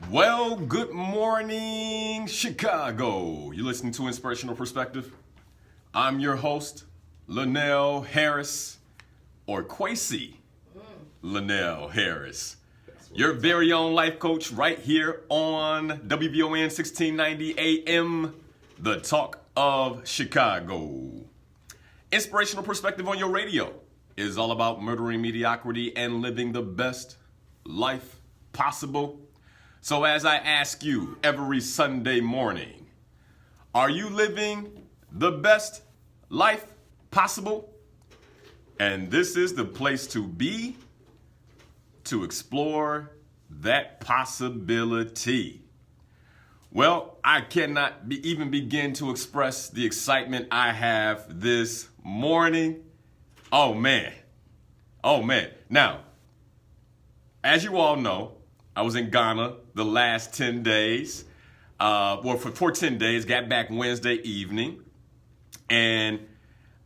Well, good morning, Chicago. You're listening to Inspirational Perspective. I'm your host, Linal Harris, or Kwesi Linal Harris. Your very own life coach right here on WVON 1690 AM, the talk of Chicago. Inspirational Perspective on your radio is all about murdering mediocrity and living the best life possible. So as I ask you every Sunday morning, are you living the best life possible? And this is the place to be to explore that possibility. Well, I cannot even begin to express the excitement I have this morning. Oh man. Now, as you all know, I was in Ghana the last 10 days. For 10 days, got back Wednesday evening. And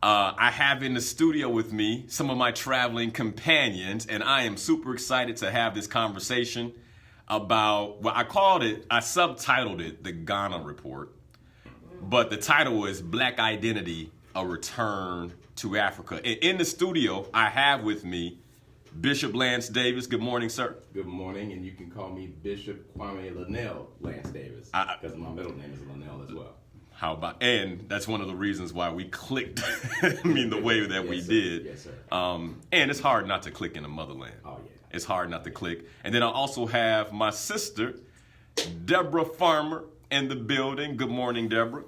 I have in the studio with me some of my traveling companions, and I am super excited to have this conversation about, well, I subtitled it the Ghana Report, but the title is Black Identity, A Return to Africa. And in the studio, I have with me Bishop Lance Davis. Good morning, sir. Good morning, and you can call me Bishop Kwame Linal Lance Davis, because my middle name is Linal as well. How about, and that's one of the reasons why we clicked, the way that we did. Yes, sir. And it's hard not to click in the motherland. Oh, yeah. It's hard not to click. And then I also have my sister, Deborah Farmer, in the building. Good morning, Deborah.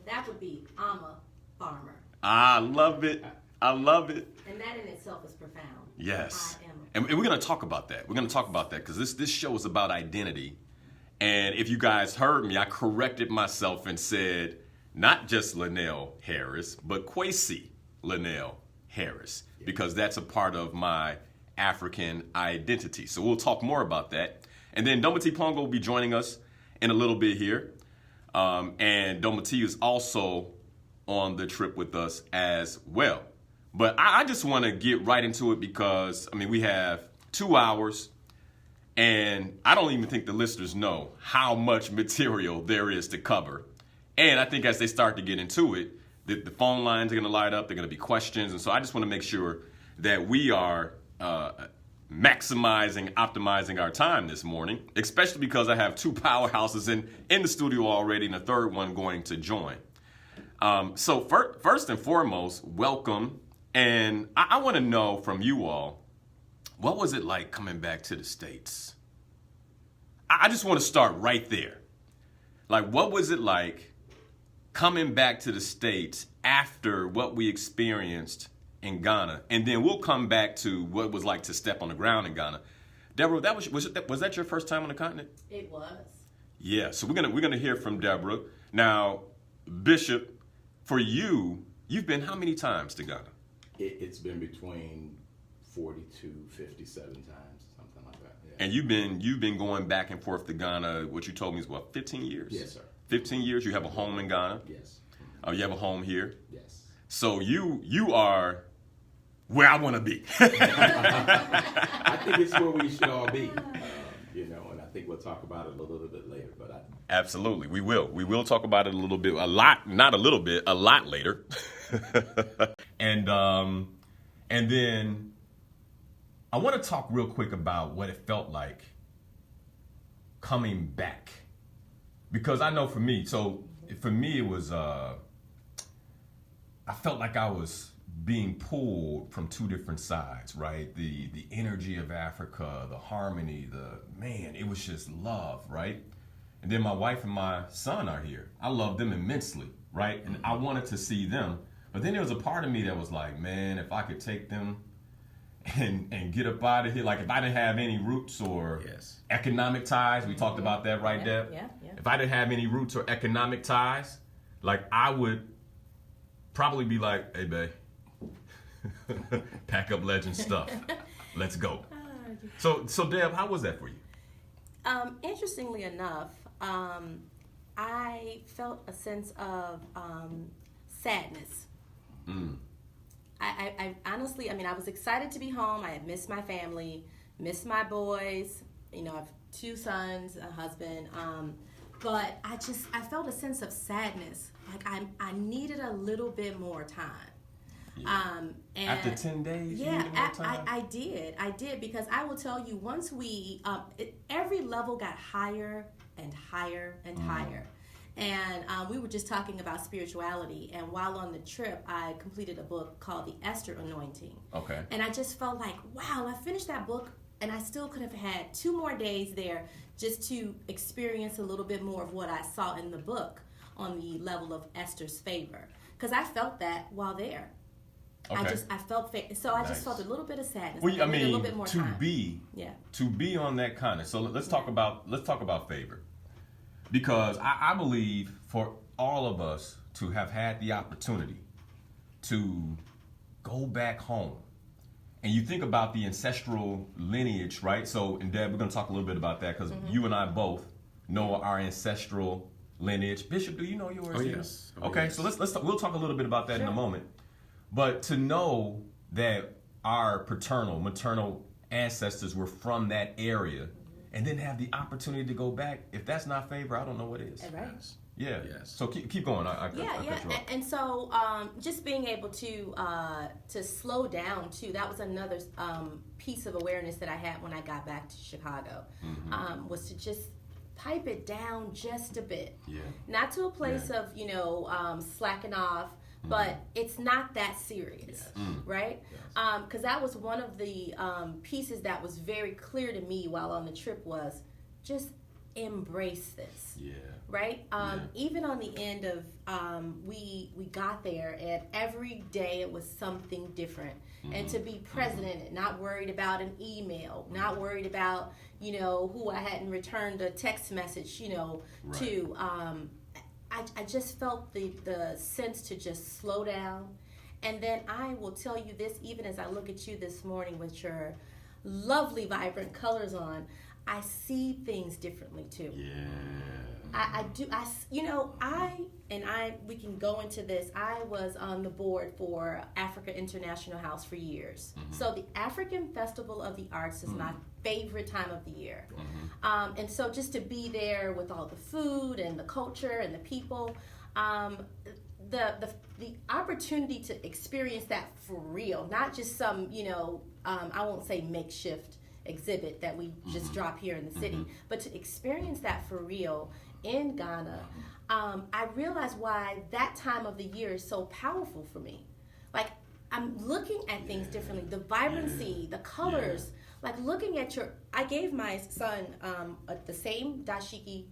That would be Amma Farmer. I love it. And that in itself is profound. Yes. I am. And we're going to talk about that. We're going to talk about that because this show is about identity. And if you guys heard me, I corrected myself and said, not just Linal Harris, but Kwesi Linal Harris, because that's a part of my African identity. So we'll talk more about that. And then Domati Pongo will be joining us in a little bit here. And Domati is also on the trip with us as well. But I just want to get right into it because, we have 2 hours. And I don't even think the listeners know how much material there is to cover. And I think as they start to get into it, the phone lines are going to light up. They're going to be questions. And so I just want to make sure that we are optimizing our time this morning, especially because I have 2 powerhouses in the studio already and a third one going to join. So first and foremost, welcome. And I want to know from you all, what was it like coming back to the States? I just want to start right there. Like, what was it like coming back to the States after what we experienced in Ghana? And then we'll come back to what it was like to step on the ground in Ghana. Deborah, was that your first time on the continent? It was. Yeah, so we're gonna hear from Deborah. Now, Bishop, for you, you've been how many times to Ghana? It's been between 42, 57 times, something like that. Yeah. And you've been going back and forth to Ghana, what you told me is what, 15 years? Yes, sir. 15 years, you have a home in Ghana? Yes. You have a home here? Yes. So you are where I want to be. I think it's where we should all be, and I think we'll talk about it a little bit later. Absolutely, we will. We will talk about it a lot, not a little bit, a lot later. And then I want to talk real quick about what it felt like coming back. Because I know for me it was, I felt like I was being pulled from 2 different sides, right? The energy of Africa, the harmony, it was just love, right? And then my wife and my son are here. I love them immensely, right? And I wanted to see them. But then there was a part of me that was like, man, if I could take them and get up out of here, like if I didn't have any roots or economic ties, we talked about that, right, Deb? Yeah. If I didn't have any roots or economic ties, like I would probably be like, hey, babe, pack up legend stuff. Let's go. So Deb, how was that for you? Interestingly enough, I felt a sense of sadness. I honestly, I was excited to be home. I had missed my family, missed my boys. I've 2 sons, a husband. But I felt a sense of sadness. Like I needed a little bit more time. Yeah. And After 10 days, you needed more time? I did, because I will tell you, once we, every level got higher and higher and higher. And we were just talking about spirituality, and while on the trip, I completed a book called The Esther Anointing. Okay. And I just felt like, wow, I finished that book, and I still could have had 2 more days there just to experience a little bit more of what I saw in the book on the level of Esther's favor. Because I felt that while there. Okay. I felt I just felt a little bit of sadness. Well, I a little mean, bit more to time. be on that kind of. So let's talk about favor, because I believe for all of us to have had the opportunity to go back home, and you think about the ancestral lineage, right? So, and Deb, we're going to talk a little bit about that, because you and I both know our ancestral lineage. Bishop, do you know yours? Oh, yes. Okay, yes. so we'll talk a little bit about that in a moment. But to know that our paternal, maternal ancestors were from that area, and then have the opportunity to go back, if that's not favor, I don't know what is. Right. Yes. Yeah. Yes. So keep going. I cut you off. And so just being able to slow down too. That was another piece of awareness that I had when I got back to Chicago, was to just pipe it down just a bit. Yeah. Not to a place of slacking off, but it's not that serious, right? Because that was one of the pieces that was very clear to me while on the trip, was just embrace this. Yeah. Right? Even on the end of, we got there, and every day it was something different. And to be present in it, not worried about an email, not worried about, who I hadn't returned a text message, to, I just felt the sense to just slow down. And then I will tell you this, even as I look at you this morning with your lovely, vibrant colors on, I see things differently too. Yeah. I do. We can go into this. I was on the board for Africa International House for years. So the African Festival of the Arts is my favorite time of the year. And so just to be there with all the food and the culture and the people, the opportunity to experience that for real, not just some, I won't say makeshift exhibit that we just drop here in the city, but to experience that for real in Ghana, I realized why that time of the year is so powerful for me. Like, I'm looking at things differently. The vibrancy, the colors, like looking at I gave my son the same dashiki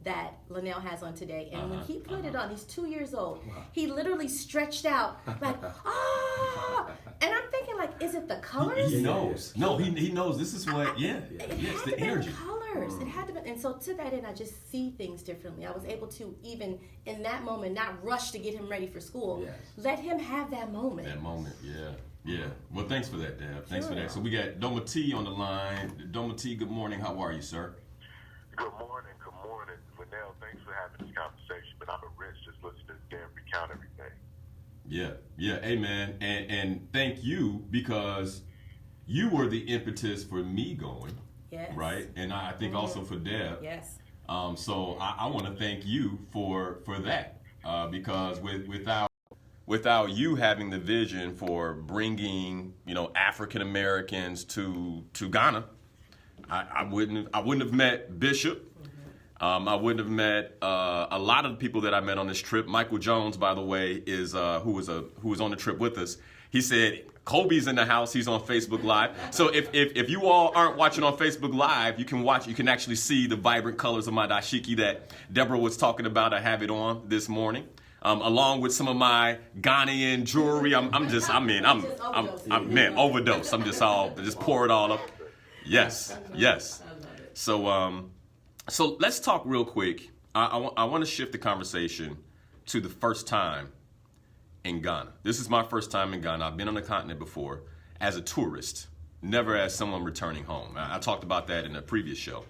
that Linal has on today, and when he put it on, he's 2 years old, he literally stretched out like, and I'm thinking, like, is it the colors? He knows. No, he knows this is what, It's the energy. The colors. It had to be, and so to that end, I just see things differently. I was able to, even in that moment, not rush to get him ready for school. Yes. Let him have that moment. Yeah. Well, thanks for that, Deb. Thanks for that. So we got Doma T on the line. Doma T, good morning. How are you, sir? Good morning. Linal, thanks for having this conversation, but I'm a rich just listening to Dan recount everything. Yeah. Hey, man. And thank you, because you were the impetus for me going. Yes. Right? And I think also for Deb. Yes. So I want to thank you for that, because without you having the vision for bringing, African Americans to Ghana, I wouldn't have met Bishop. I wouldn't have met a lot of the people that I met on this trip. Michael Jones, by the way, is who was on the trip with us. He said, Kobe's in the house. He's on Facebook Live. So if you all aren't watching on Facebook Live, you can watch. You can actually see the vibrant colors of my dashiki that Deborah was talking about. I have it on this morning, along with some of my Ghanaian jewelry. I'm overdose. I'm just pour it all up. Yes. So let's talk real quick. I want to shift the conversation to the first time in Ghana. This is my first time in Ghana. I've been on the continent before as a tourist, never as someone returning home. I talked about that in a previous show.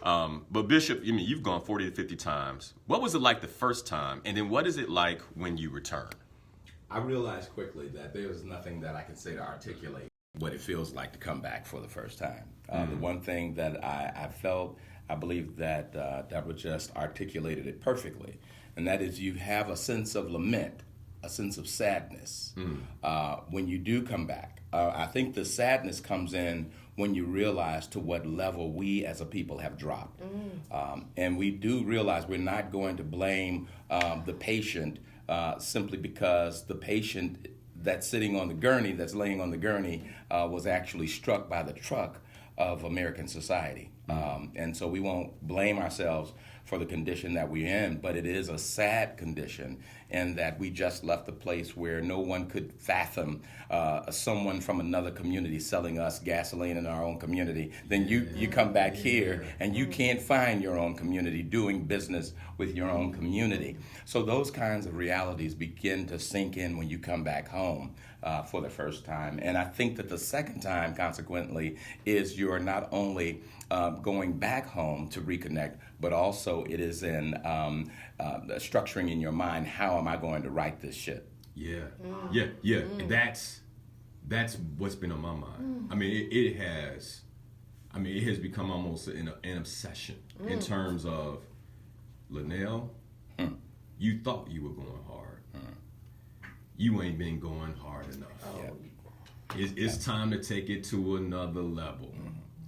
But Bishop, you've gone 40 to 50 times. What was it like the first time? And then what is it like when you return? I realized quickly that there was nothing that I could say to articulate what it feels like to come back for the first time. The one thing that I felt, I believe that Deborah just articulated it perfectly, and that is you have a sense of lament, a sense of sadness when you do come back. I think the sadness comes in when you realize to what level we as a people have dropped. And we do realize we're not going to blame the patient simply because the patient that's sitting on the gurney, that's laying on the gurney, was actually struck by the truck of American society. And so we won't blame ourselves for the condition that we're in, but it is a sad condition in that we just left a place where no one could fathom someone from another community selling us gasoline in our own community. Then you come back here and you can't find your own community doing business with your own community. So those kinds of realities begin to sink in when you come back home for the first time. And I think that the second time, consequently, is you're not only going back home to reconnect, but also it is in structuring in your mind, how am I going to write this shit? Yeah. And that's what's been on my mind. I mean, it has become almost an obsession in terms of, Linal, you thought you were going hard. You ain't been going hard enough. It's time to take it to another level.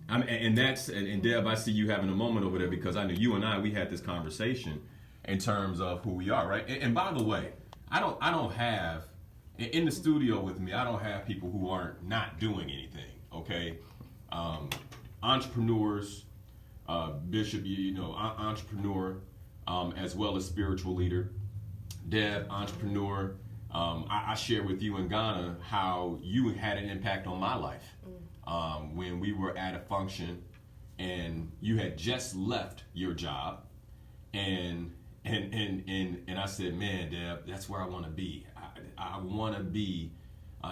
I mean, and Deb, I see you having a moment over there because I know you and we had this conversation in terms of who we are, right? And by the way, I don't have in the studio with me. I don't have people who aren't not doing anything. Okay, entrepreneurs, Bishop, entrepreneur, as well as spiritual leader. Deb, entrepreneur. I share with you in Ghana how you had an impact on my life. When we were at a function and you had just left your job and I said, man, Deb, that's where I want to be. I want to be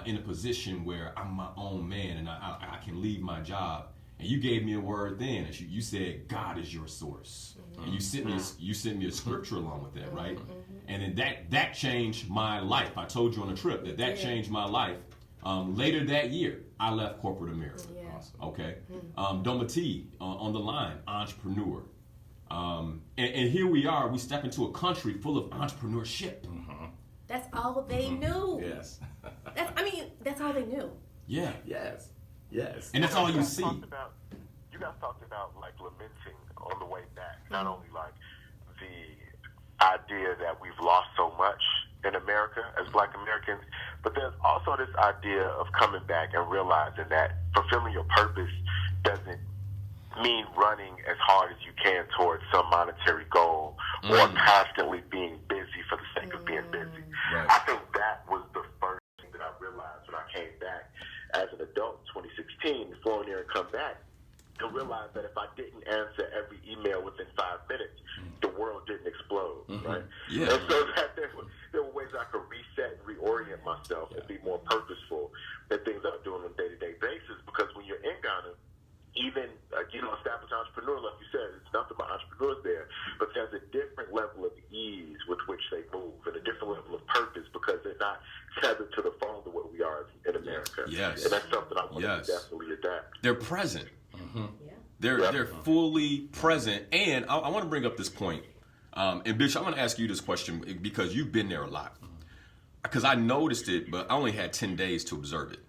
in a position where I'm my own man and I can leave my job. And you gave me a word then. And you said, God is your source. And you sent me a scripture along with that, right? And then that changed my life. I told you on the trip that changed my life. Later that year, I left corporate America. Okay, Domati on the line, entrepreneur, and here we are. We step into a country full of entrepreneurship. That's all they knew. Yes. That's all they knew. Yeah. Yes. And that's all you see. You guys talked about like lamenting on the way back, not only like the idea that we've lost so much in America as Black Americans, but there's also this idea of coming back and realizing that fulfilling your purpose doesn't mean running as hard as you can towards some monetary goal or constantly being busy for the sake of being busy. Right. I think that was the first thing that I realized when I came back as an adult in 2016, before I and come back, to realize that if I didn't answer every email within 5 minutes, the world didn't explode, right? Yeah. And so that there were ways I could reset and reorient myself and be more purposeful in things I'm doing on a day-to-day basis. Because when you're in Ghana, even established entrepreneur, like you said, it's nothing but entrepreneurs there, but there's a different level of ease with which they move and a different level of purpose because they're not tethered to the phone the way we are in America. Yes. And that's something I want to definitely adapt. They're present. They're fully present. And I want to bring up this point. And Bishop, I want to ask you this question because you've been there a lot. Because I noticed it, but I only had 10 days to observe it.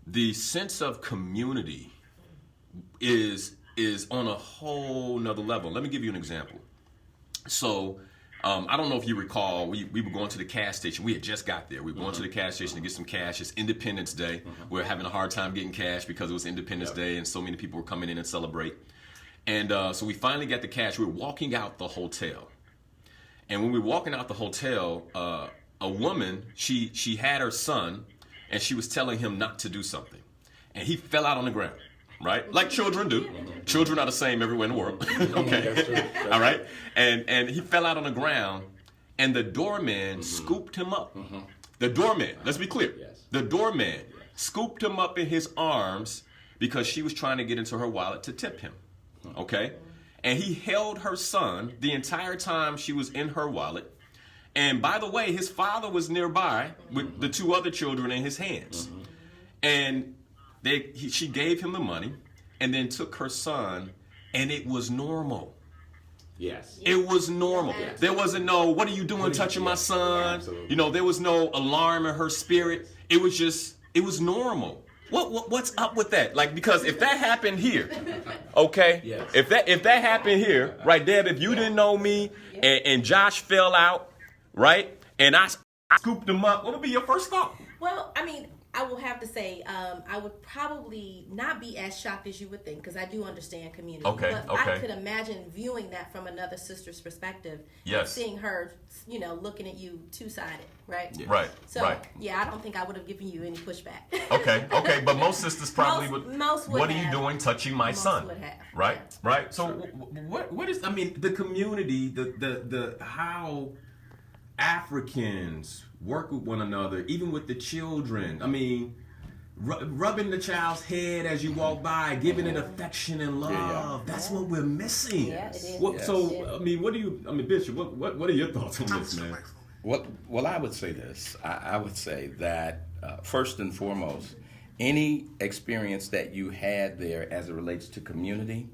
The sense of community is on a whole nother level. Let me give you an example. So I don't know if you recall, we were going to the gas station. We had just got there. We were going to the gas station to get some cash. It's Independence Day. We were having a hard time getting cash because it was Independence Day and so many people were coming in and celebrate. And so we finally got the cash. We were walking out the hotel. And when we were walking out the hotel, a woman, she had her son and she was telling him not to do something. And he fell out on the ground. Right? Like children do. Children are the same everywhere in the world. Okay. All right. And he fell out on the ground and the doorman scooped him up. The doorman, let's be clear. The doorman scooped him up in his arms because she was trying to get into her wallet to tip him. Okay. And he held her son the entire time she was in her wallet. And by the way, his father was nearby with the two other children in his hands. And she gave him the money and then took her son, and it was normal. Yes. It was normal. Yes. There wasn't no, what are you doing touching my son? Absolutely. You know, there was no alarm in her spirit. It was normal. What's up with that? Like, because if that happened here, okay? Yes. If that happened here, right, Deb, if you didn't know me and Josh fell out, right, and I scooped him up, what would be your first thought? Well, I mean, I will have to say, I would probably not be as shocked as you would think, because I do understand community. Okay, but okay. I could imagine viewing that from another sister's perspective. Yes. Seeing her, you know, looking at you two-sided, right? Yeah. Right, So, right. yeah, I don't think I would have given you any pushback. Okay, but most sisters probably Most would what are have. you doing touching my Most son? would have. Right, Yeah. right. So what is, I mean, the community, the how Africans work with one another, even with the children. I mean, rubbing the child's head as you walk by, giving it affection and love. Yeah. That's what we're missing. Yeah, it is. What, Yes. So, I mean, Bishop, what are your thoughts on this, man? Well, I would say this. I would say that first and foremost, any experience that you had there as it relates to community,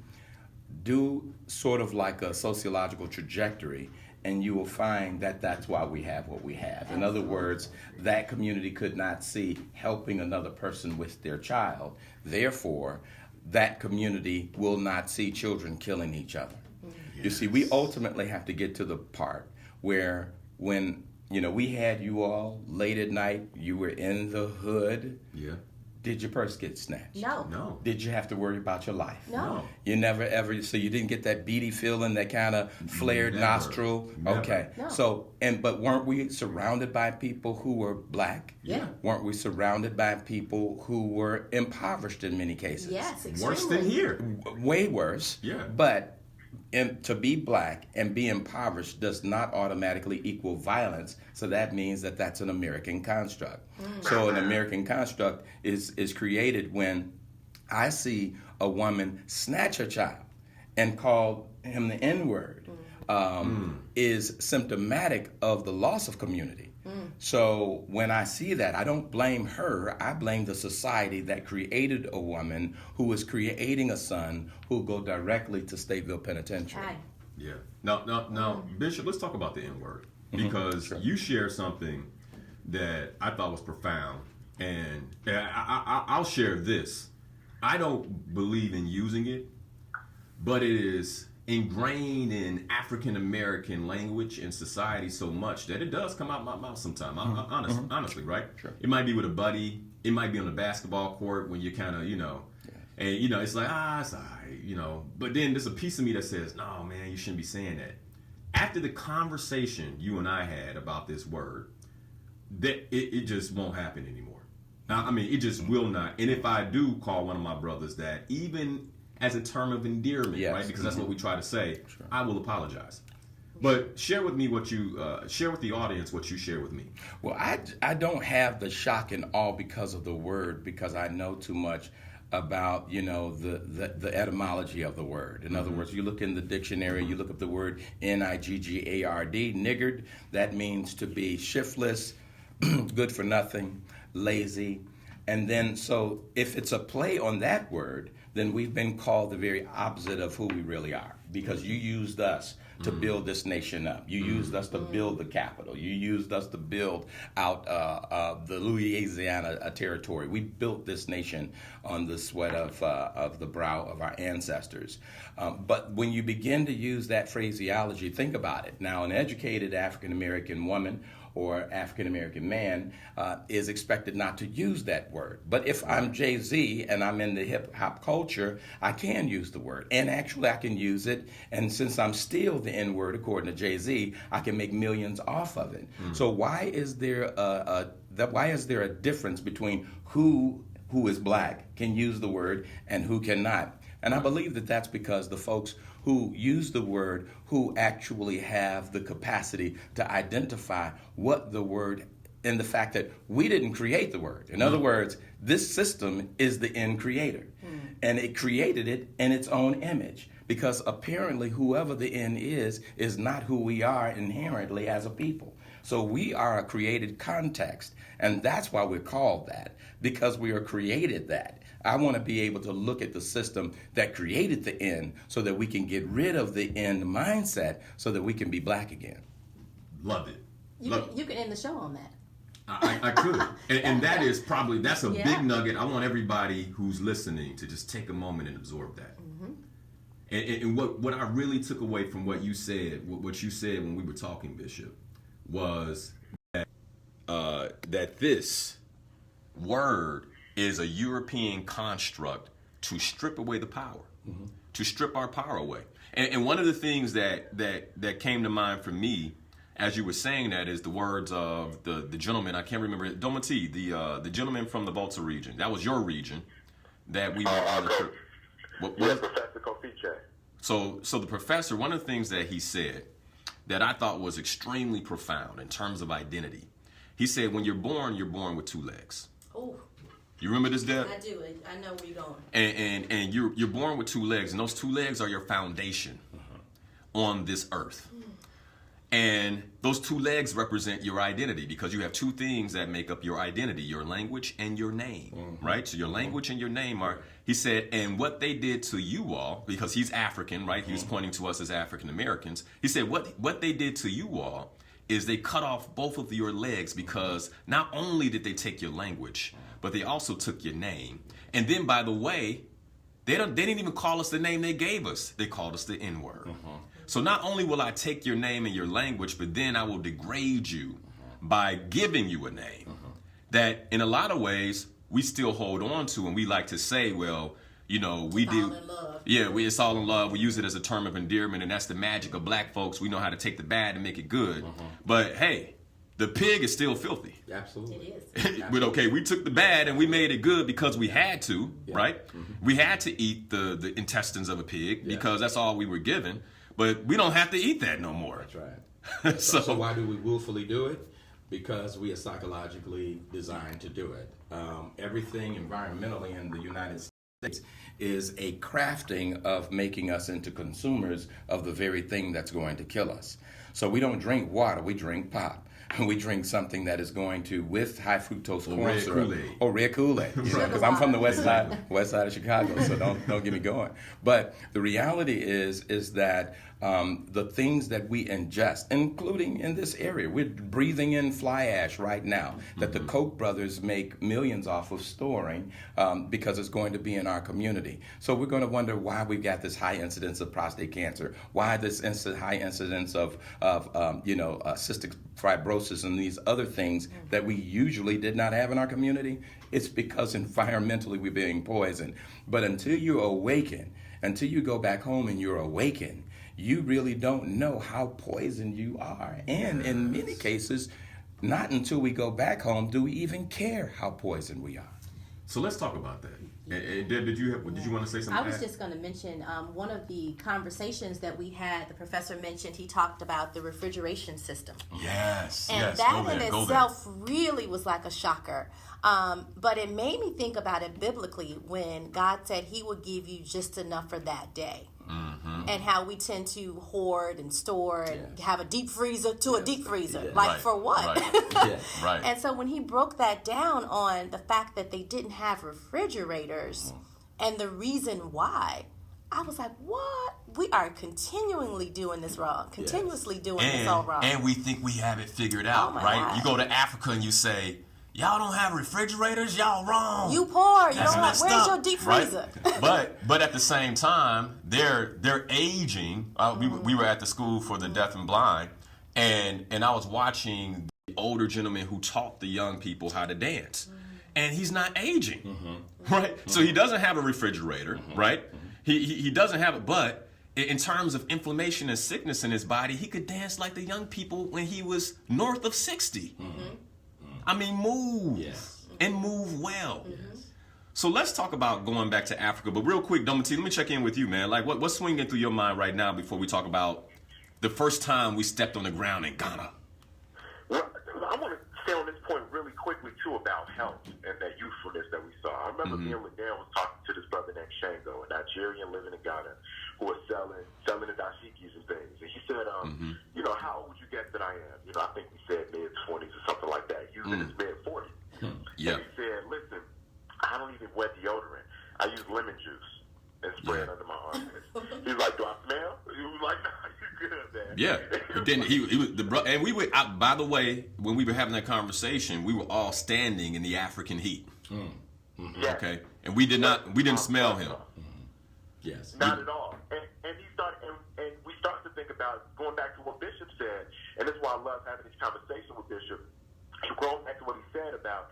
do sort of like a sociological trajectory, and you will find that that's why we have what we have. In other words, that community could not see helping another person with their child. Therefore, that community will not see children killing each other. You see, we ultimately have to get to the part where when, you know, we had you all late at night, you were in the hood. Yeah. Did your purse get snatched? No. Did you have to worry about your life? No. You never ever, so you didn't get that beady feeling, that kind of flared Never. nostril? Never. Okay. No. So, but weren't we surrounded by people who were black? Yeah. Weren't we surrounded by people who were impoverished in many cases? Yes, extremely. Worse than here. Way worse. Yeah. But to be black and be impoverished does not automatically equal violence. So that means that that's an American construct. So an American construct is created when I see a woman snatch a child and call him the N-word, is symptomatic of the loss of community. So when I see that, I don't blame her. I blame the society that created a woman who is creating a son who will go directly to Stateville Penitentiary. Aye. Yeah. Now, Bishop, let's talk about the N-word, because you shared something that I thought was profound, and I'll share this. I don't believe in using it, but it is ingrained in African American language and society so much that it does come out my mouth sometimes. Honestly, right? Sure. It might be with a buddy. It might be on the basketball court when you kind of, you know, and you know, it's like, it's all right, you know. But then there's a piece of me that says, no, man, you shouldn't be saying that. After the conversation you and I had about this word, that it just won't happen anymore. I mean, it just will not. And if I do call one of my brothers that, even as a term of endearment, Yes. right? Because that's what we try to say. Sure. I will apologize. But share with me what you share with the audience what you share with me. Well, I don't have the shock and awe because of the word, because I know too much about, you know, the etymology of the word. In other words, you look in the dictionary, you look up the word Niggard, niggard. That means to be shiftless, good for nothing, lazy. And then, so if it's a play on that word, then we've been called the very opposite of who we really are, because you used us to build this nation up. You used us to build the capital. You used us to build out the Louisiana territory. We built this nation on the sweat of the brow of our ancestors. But when you begin to use that phraseology, think about it. Now, an educated African-American woman or African-American man is expected not to use that word. But if I'm Jay-Z and I'm in the hip-hop culture, I can use the word. And actually, I can use it. And since I'm still the N-word, according to Jay-Z, I can make millions off of it. So why is there a difference between who is black can use the word and who cannot? And I believe that that's because the folks who use the word, who actually have the capacity to identify what the word, and the fact that we didn't create the word. In other words, this system is the end creator. And it created it in its own image. Because apparently whoever the end is not who we are inherently as a people. So we are a created context. And that's why we're called that. Because we are created that. I want to be able to look at the system that created the end so that we can get rid of the end mindset so that we can be black again. Love it. You can end the show on that. I could. And that's a big nugget. I want everybody who's listening to just take a moment and absorb that. And what I really took away from what you said when we were talking, Bishop, was that this word is a European construct to strip away the power, to strip our power away. And one of the things that came to mind for me as you were saying that is the words of the gentleman, I can't remember it, Domati, the gentleman from the Volta region. That was your region that we were on the trip. Professor Kofiche. So the professor, one of the things that he said that I thought was extremely profound in terms of identity, he said, when you're born with two legs. Oh. You remember this, Deb? I do. I know where you're going. And you're born with two legs, and those two legs are your foundation on this earth. And those two legs represent your identity because you have two things that make up your identity, your language and your name, right? So your language and your name are, he said, and what they did to you all, because he's African, right? He was pointing to us as African Americans. He said, what they did to you all is they cut off both of your legs because not only did they take your language, but they also took your name. And then, by the way, they didn't even call us the name they gave us. They called us the N-word. So not only will I take your name and your language, but then I will degrade you by giving you a name that in a lot of ways we still hold on to. And we like to say, well, you know, we do. Yeah, it's all in love. We use it as a term of endearment. And that's the magic of black folks. We know how to take the bad and make it good. But hey, the pig is still filthy. Absolutely. It is. But okay, we took the bad and we made it good because we had to, right? We had to eat the intestines of a pig because that's all we were given. But we don't have to eat that no more. That's right. So why do we willfully do it? Because we are psychologically designed to do it. Everything environmentally in the United States is a crafting of making us into consumers of the very thing that's going to kill us. So we don't drink water, we drink pop. We drink something that is going to, with high fructose corn syrup or red Kool-Aid, because I'm from the west side of Chicago, so don't get me going. But the reality is that the things that we ingest, including in this area, we're breathing in fly ash right now that the Koch brothers make millions off of storing because it's going to be in our community. So we're going to wonder why we've got this high incidence of prostate cancer, why this high incidence of cystic fibrosis and these other things that we usually did not have in our community. It's because environmentally we're being poisoned. But until you awaken, until you go back home and you're awakened, you really don't know how poisoned you are. And in many cases, not until we go back home do we even care how poisoned we are. So let's talk about that. Deb, did you want to say something? I was just going to mention one of the conversations that we had. The professor mentioned, he talked about the refrigeration system. Yes. And that in itself really was like a shocker. But it made me think about it biblically when God said he would give you just enough for that day. And how we tend to hoard and store and have a deep freezer to a deep freezer. Like for what? Right. And so when he broke that down on the fact that they didn't have refrigerators and the reason why, I was like, what? We are continually doing this wrong. Continuously doing this all wrong. And we think we have it figured out, right? God. You go to Africa and you say, y'all don't have refrigerators? Y'all wrong. You poor. You That's don't have, messed where's up, your deep freezer? Right? But at the same time, they're aging. We were at the school for the deaf and blind, and I was watching the older gentleman who taught the young people how to dance. And he's not aging, right? So he doesn't have a refrigerator, right? He doesn't have it, but in terms of inflammation and sickness in his body, he could dance like the young people when he was north of 60. I mean, move and move well. So let's talk about going back to Africa. But real quick, Domati, let me check in with you, man. Like, what's swinging through your mind right now before we talk about the first time we stepped on the ground in Ghana? Well, I want to stay on this point really quickly, too, about health and that youthfulness that we saw. I remember me and Linal was talking to this brother named Shango, a Nigerian living in Ghana, who was selling the dashikis and things. And he said, how old would you guess that I am? I think we said mid-20s or something like that. He was in his mid-40s. And he said, listen, I don't even wear deodorant. Yeah. But then he was and we were by the way, when we were having that conversation, we were all standing in the African heat. Yes. Okay, and we didn't smell him. Yes. Not at all. And he started, and we started to think about going back to what Bishop said, and this is why I love having this conversation with Bishop. Going back to what he said about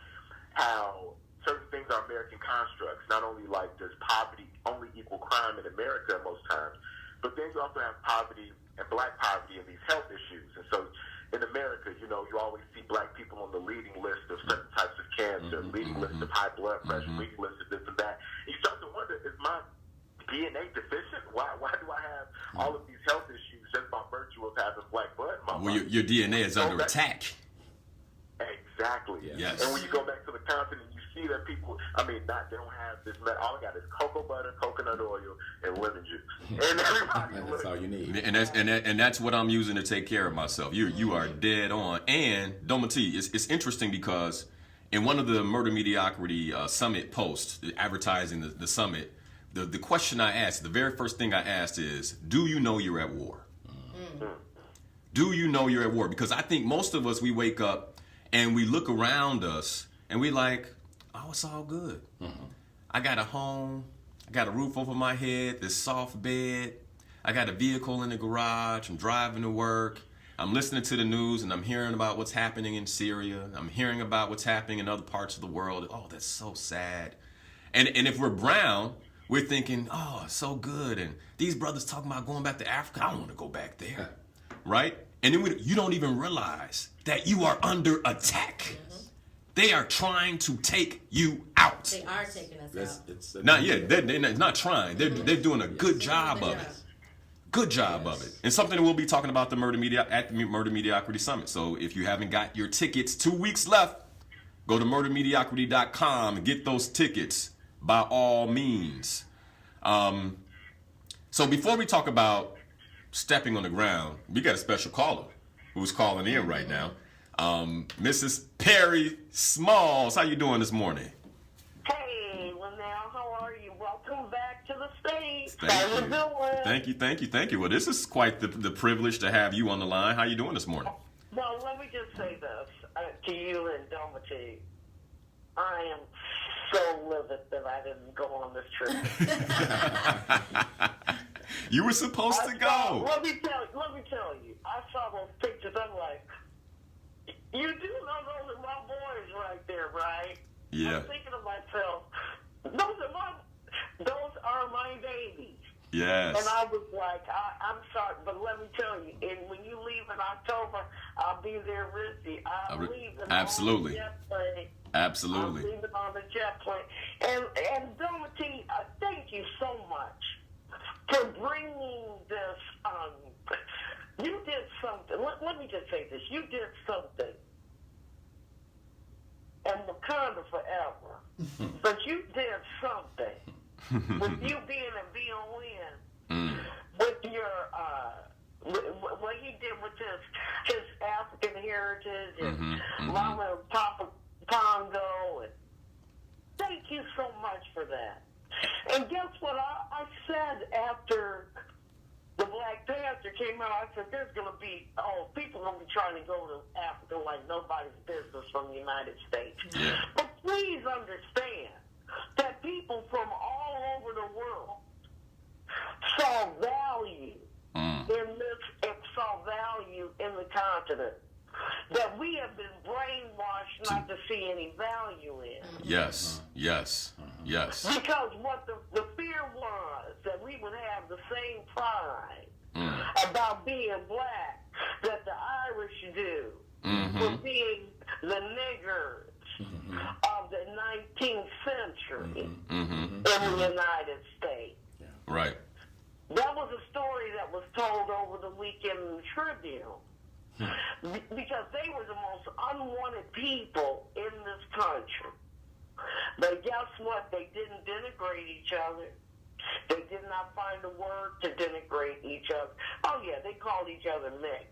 how certain things are American constructs. Not only like does poverty only equal crime in America most times, but then you also have poverty and black poverty and these health issues. And so in America, you always see black people on the leading list of certain types of cancer, leading list of high blood pressure, leading list of this and that. You start to wonder, is my DNA deficient? Why do I have all of these health issues just by virtue of having black blood in my Well, body? your DNA is under attack. Exactly. Yes. And when you go back to the continent, you see that people, they don't have this. All I got is cocoa butter, coconut oil, and lemon juice. And everybody. And that's all you need. And that's what I'm using to take care of myself. You are dead on. And Doma T, it's interesting because in one of the Murder Mediocrity Summit posts, advertising the summit, the question I asked, the very first thing I asked is, do you know you're at war? Do you know you're at war? Because I think most of us, we wake up and we look around us and we like, oh, it's all good. I got a home. I got a roof over my head, this soft bed. I got a vehicle in the garage. I'm driving to work. I'm listening to the news and I'm hearing about what's happening in Syria. I'm hearing about what's happening in other parts of the world. Oh, that's so sad. And if we're brown, we're thinking, oh, it's so good. And these brothers talking about going back to Africa. I don't want to go back there. Right? And then you don't even realize that you are under attack. They are trying to take you out. They are taking us out. Not yet. They're not trying. They're doing a good job of it. Good job of it. And something that we'll be talking about at the Murder Mediocrity Summit. So if you haven't got your tickets, 2 weeks left, go to murdermediocrity.com and get those tickets by all means. So before we talk about stepping on the ground, we got a special caller who's calling in right now. Mrs. Perry Smalls, how you doing this morning? Hey, Linal, how are you? Welcome back to the States. How you doing? Thank you. Well, this is quite the privilege to have you on the line. How you doing this morning? Well, let me just say this to you and Domity. I am so livid that I didn't go on this trip. You were supposed to go. Let me tell you. I saw those pictures. I'm like, you do know those are my boys right there, right? Yeah. I'm thinking to myself, those are my babies. Yes. And I was like, I'm sorry, but let me tell you, and when you leave in October, I'll be there with you. I'm leaving absolutely. on the jet plane. Absolutely. I'm leaving on the jet plane. And Domity, thank you so much for bringing this. You did something. Let me just say this. You did something. And Wakanda forever. But you did something. With you being a VON, with your, what he did with his African heritage and Mama and Papa Congo. And thank you so much for that. And guess what I said after the Black Panther came out? I said, there's going to be, people going to be trying to go to Africa like nobody's business from the United States. Yeah. But please understand that people from all over the world saw value in this and saw value in the continent that we have been brainwashed not to see any value in. Yes. Because what the fear was that we would have the same pride about being black that the Irish do for being the niggers of the 19th century in the United States. Yeah. Right. That was a story that was told over the weekend in the Tribune. Because they were the most unwanted people in this country. But guess what? They didn't denigrate each other. They did not find a word to denigrate each other. Oh, yeah, they called each other mixed.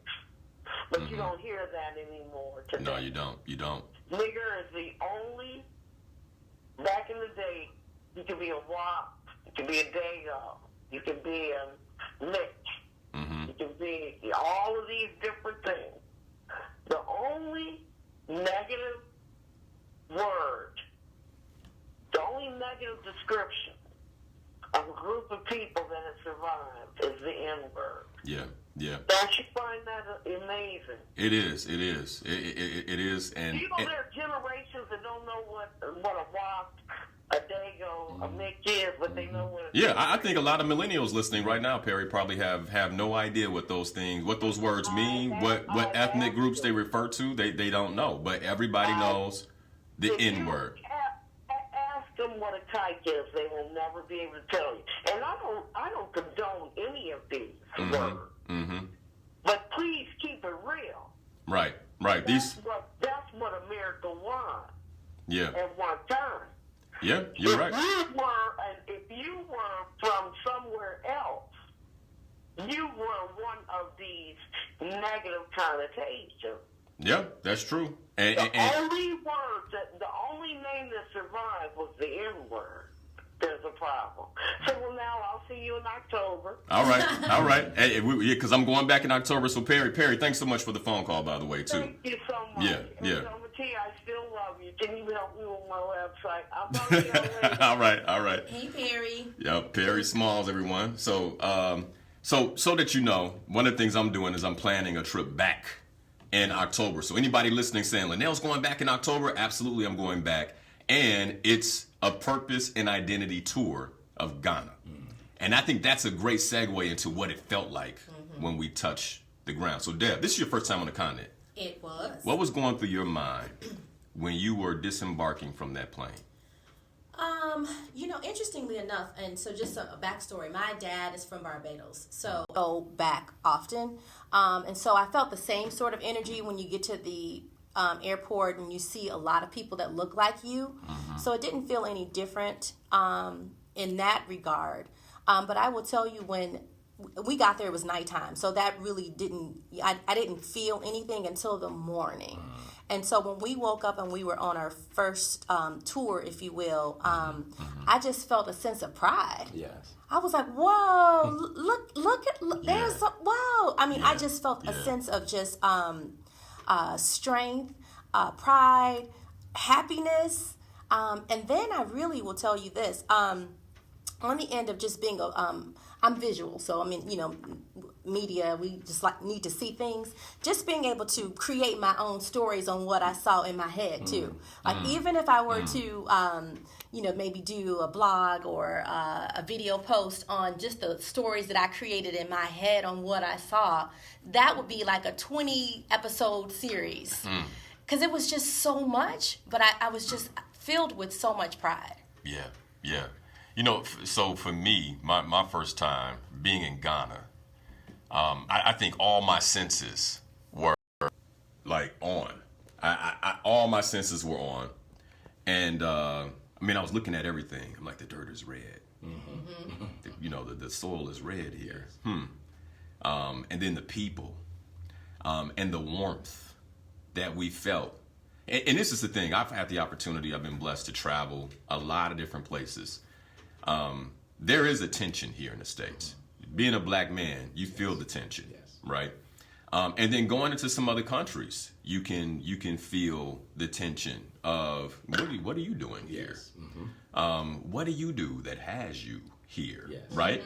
But you don't hear that anymore today. No, you don't. Nigger is the only, back in the day, you could be a WAP, you could be a Dago, you could be a Mitch. You to be all of these different things. The only negative word, the only negative description of a group of people that have survived is the N-word. Yeah. Don't you find that amazing? It is. It is. And there are generations that don't know what a WAP, a Dago, a mix is, but they know what. Yeah, I think a lot of millennials listening right now, Perry, probably have no idea what those things, what those words mean, what ethnic groups they refer to. They don't know, but everybody knows the N-word. Ask them what a kike is; they will never be able to tell you. And I don't condone any of these words. Mm-hmm. But please keep it real. Right. That's what America wants. Yeah. At one time. Yeah, you're right. If you were from somewhere else, you were one of these negative connotations. Yeah, that's true. And the only name that survived was the N-word. There's a problem. So now I'll see you in October. All right. Hey, because I'm going back in October. So Perry, thanks so much for the phone call, by the way, too. Thank you so much. Yeah. And I still love you. Can you help me with my website? I'm on the later. All right. Hey, Perry. Yep, Perry Smalls, everyone. So that you know, one of the things I'm doing is I'm planning a trip back in October. So anybody listening saying, Linal's going back in October, absolutely, I'm going back. And it's a purpose and identity tour of Ghana. And I think that's a great segue into what it felt like when we touched the ground. So Deb, this is your first time on the continent. It was. What was going through your mind when you were disembarking from that plane? Interestingly enough, and so just a backstory, my dad is from Barbados, so I go back often. And so I felt the same sort of energy when you get to the airport and you see a lot of people that look like you. So it didn't feel any different in that regard. But I will tell you, when we got there, it was nighttime. So that really I didn't feel anything until the morning. And so when we woke up and we were on our first tour, if you will, I just felt a sense of pride. Yes. I was like, whoa, look there's whoa. I mean, I just felt a sense of just strength, pride, happiness. And then I really will tell you this, on the end of just being I'm visual, so I mean, media, we just need to see things. Just being able to create my own stories on what I saw in my head too. Like even if I were to, maybe do a blog or a video post on just the stories that I created in my head on what I saw, that would be like a 20 episode series. Because it was just so much, but I was just filled with so much pride. Yeah. So for me, my first time being in Ghana, I think all my senses were like on. All my senses were on. And I was looking at everything. I'm like, the dirt is red. The soil is red here. And then the people and the warmth that we felt. And this is the thing. I've had the opportunity. I've been blessed to travel a lot of different places. There is a tension here in the States. Being a black man, you feel the tension, right? And then going into some other countries, you can feel the tension of what are you doing here? What do you do that has you here, right?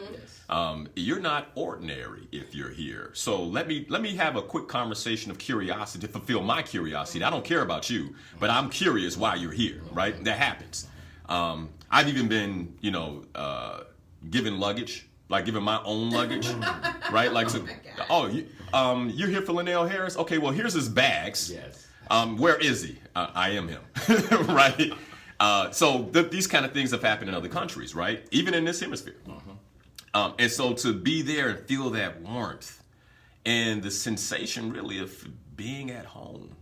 You're not ordinary if you're here. So let me have a quick conversation of curiosity to fulfill my curiosity. I don't care about you, but I'm curious why you're here, right? That happens. I've even been, given luggage, like giving my own luggage, right? Like, you're here for Linal Harris? Okay, well, here's his bags. Yes. Where is he? I am him, right? So these kind of things have happened in other countries, right? Even in this hemisphere. And so to be there and feel that warmth and the sensation really of being at home.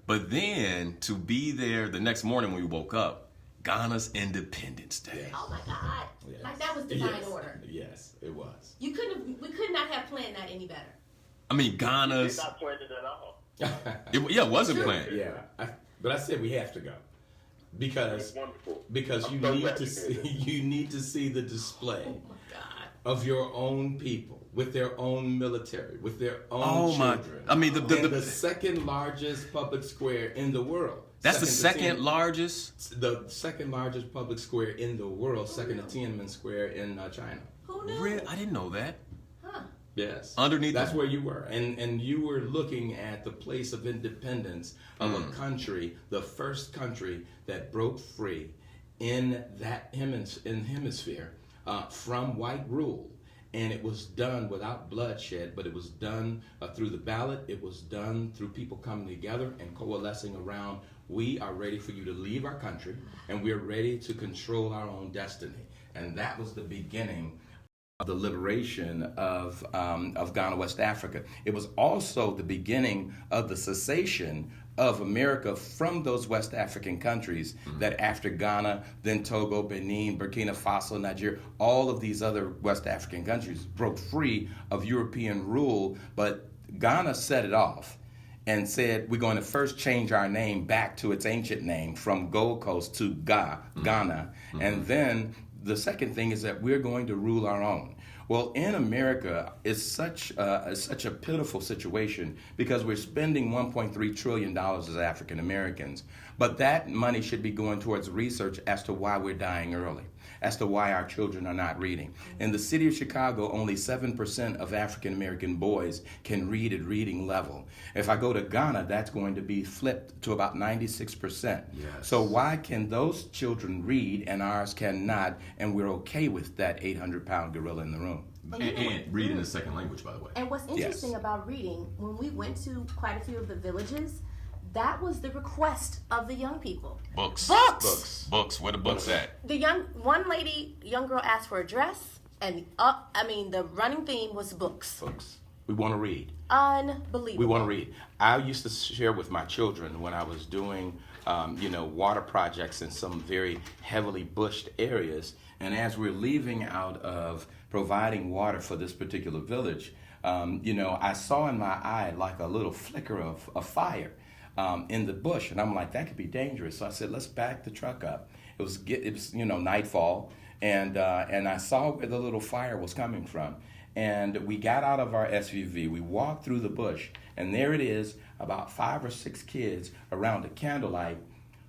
But then to be there the next morning when we woke up, Ghana's Independence Day. Oh my God! Yes. Like that was divine order. Yes, it was. We could not have planned that any better. I mean, Ghana's. It's not planned at all. It wasn't planned. Yeah, but I said we have to go because you need to see the display of your own people with their own military, with their own Oh my! children. I mean, in the second largest public square in the world. That's the second largest. The second largest public square in the world, second to Tiananmen Square in China. Who knew? Really? I didn't know that. Huh. Yes. Underneath That's the- where you were. And you were looking at the place of independence of a country, the first country that broke free in that hemisphere from white rule. And it was done without bloodshed, but it was done through the ballot. It was done through people coming together and coalescing around, we are ready for you to leave our country, and we're ready to control our own destiny. And that was the beginning of the liberation of Ghana, West Africa. It was also the beginning of the cessation of America from those West African countries that after Ghana, then Togo, Benin, Burkina Faso, Nigeria, all of these other West African countries broke free of European rule, but Ghana set it off and said, we're going to first change our name back to its ancient name from Gold Coast to Ghana. And then the second thing is that we're going to rule our own. Well, in America, it's such a pitiful situation because we're spending $1.3 trillion as African Americans, but that money should be going towards research as to why we're dying early, as to why our children are not reading. In the city of Chicago, only 7% of African American boys can read at reading level. If I go to Ghana, that's going to be flipped to about 96%. Yes. So why can those children read and ours cannot, and we're okay with that 800-pound gorilla in the room? And read in a second language, by the way. And what's interesting about reading, when we went to quite a few of the villages, that was the request of the young people. Books. Books. Where the books at? One young girl asked for a dress, and the running theme was books. Books. We want to read. Unbelievable. We want to read. I used to share with my children when I was doing, water projects in some very heavily bushed areas. And as we're leaving out of providing water for this particular village, I saw in my eye like a little flicker of fire in the bush. And I'm like, that could be dangerous. So I said, let's back the truck up. It was nightfall. And I saw where the little fire was coming from. And we got out of our SUV, we walked through the bush, and there it is, about 5 or 6 kids around a candlelight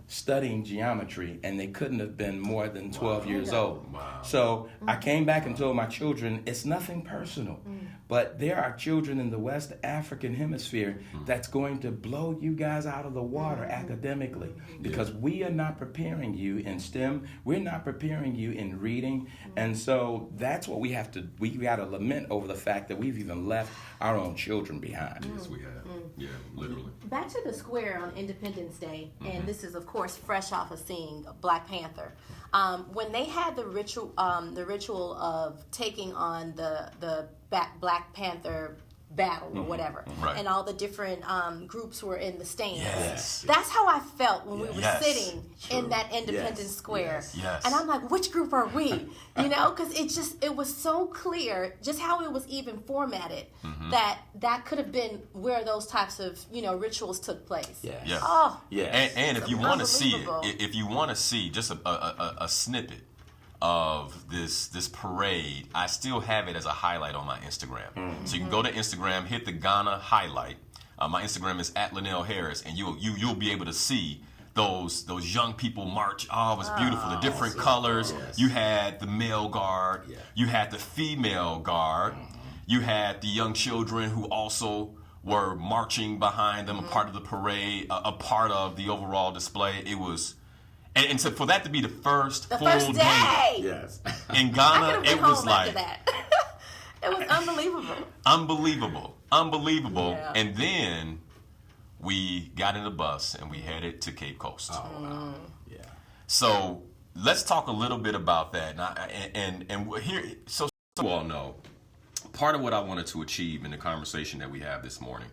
studying geometry, and they couldn't have been more than 12 years old. Wow. So I came back and told my children, it's nothing personal, but there are children in the West African hemisphere that's going to blow you guys out of the water academically, because we are not preparing you in STEM, we're not preparing you in reading, and so that's what we got to lament over the fact that we've even left our own children behind. Yes, we have. Yeah, literally. Back to the square on Independence Day, and this is, of course, fresh off of seeing Black Panther. When they had the ritual of taking on the Black Panther battle or whatever, Right. and all the different groups were in the stands. Yes. That's how I felt when we were Yes. sitting in that Independence Square. Yes. And I'm like, which group are we? Because it was so clear just how it was even formatted that could have been where those types of rituals took place. Yes. Yeah. Oh, Yes. And if you want to see it, unbelievable. if you want to see just a snippet of this parade, I still have it as a highlight on my Instagram. So you can go to Instagram, hit the Ghana highlight. My Instagram is @Linal Harris, and you'll be able to see those young people march. Oh, it was beautiful. The different colors. Yes. You had the male guard. Yeah. You had the female guard. You had the young children who also were marching behind them, a part of the parade, a part of the overall display. It was, and so for that to be the first full first day. Yes. in I Ghana, could have been it was home like after that. It was unbelievable. unbelievable. Yeah. And then we got in the bus and we headed to Cape Coast. Oh, wow. Yeah. So let's talk a little bit about that. And here, so you all know, part of what I wanted to achieve in the conversation that we have this morning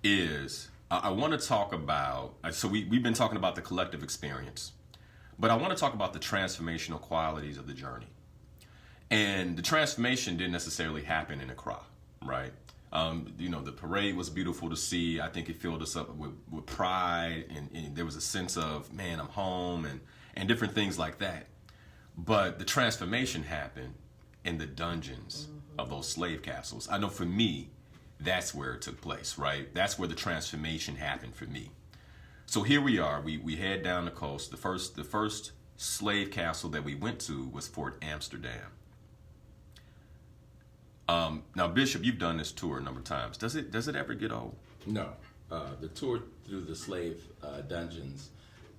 is I want to talk about, so we've been talking about the collective experience, but I want to talk about the transformational qualities of the journey. And the transformation didn't necessarily happen in Accra, right? The parade was beautiful to see. I think it filled us up with pride, and there was a sense of, man, I'm home, and different things like that. But the transformation happened in the dungeons of those slave castles. I know for me, that's where it took place, right? That's where the transformation happened for me. So here we are. We head down the coast. The first slave castle that we went to was Fort Amsterdam. Now, Bishop, you've done this tour a number of times. Does it ever get old? No. The tour through the slave dungeons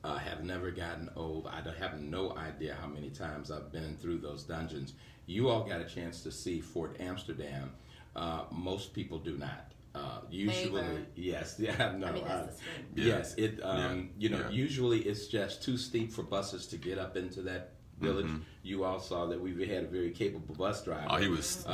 have never gotten old. I have no idea how many times I've been through those dungeons. You all got a chance to see Fort Amsterdam. Most people do not. Usually, yes, yeah, no, I mean, that's the yes. It, usually it's just too steep for buses to get up into that village. Mm-hmm. You all saw that we had a very capable bus driver. Oh, he was.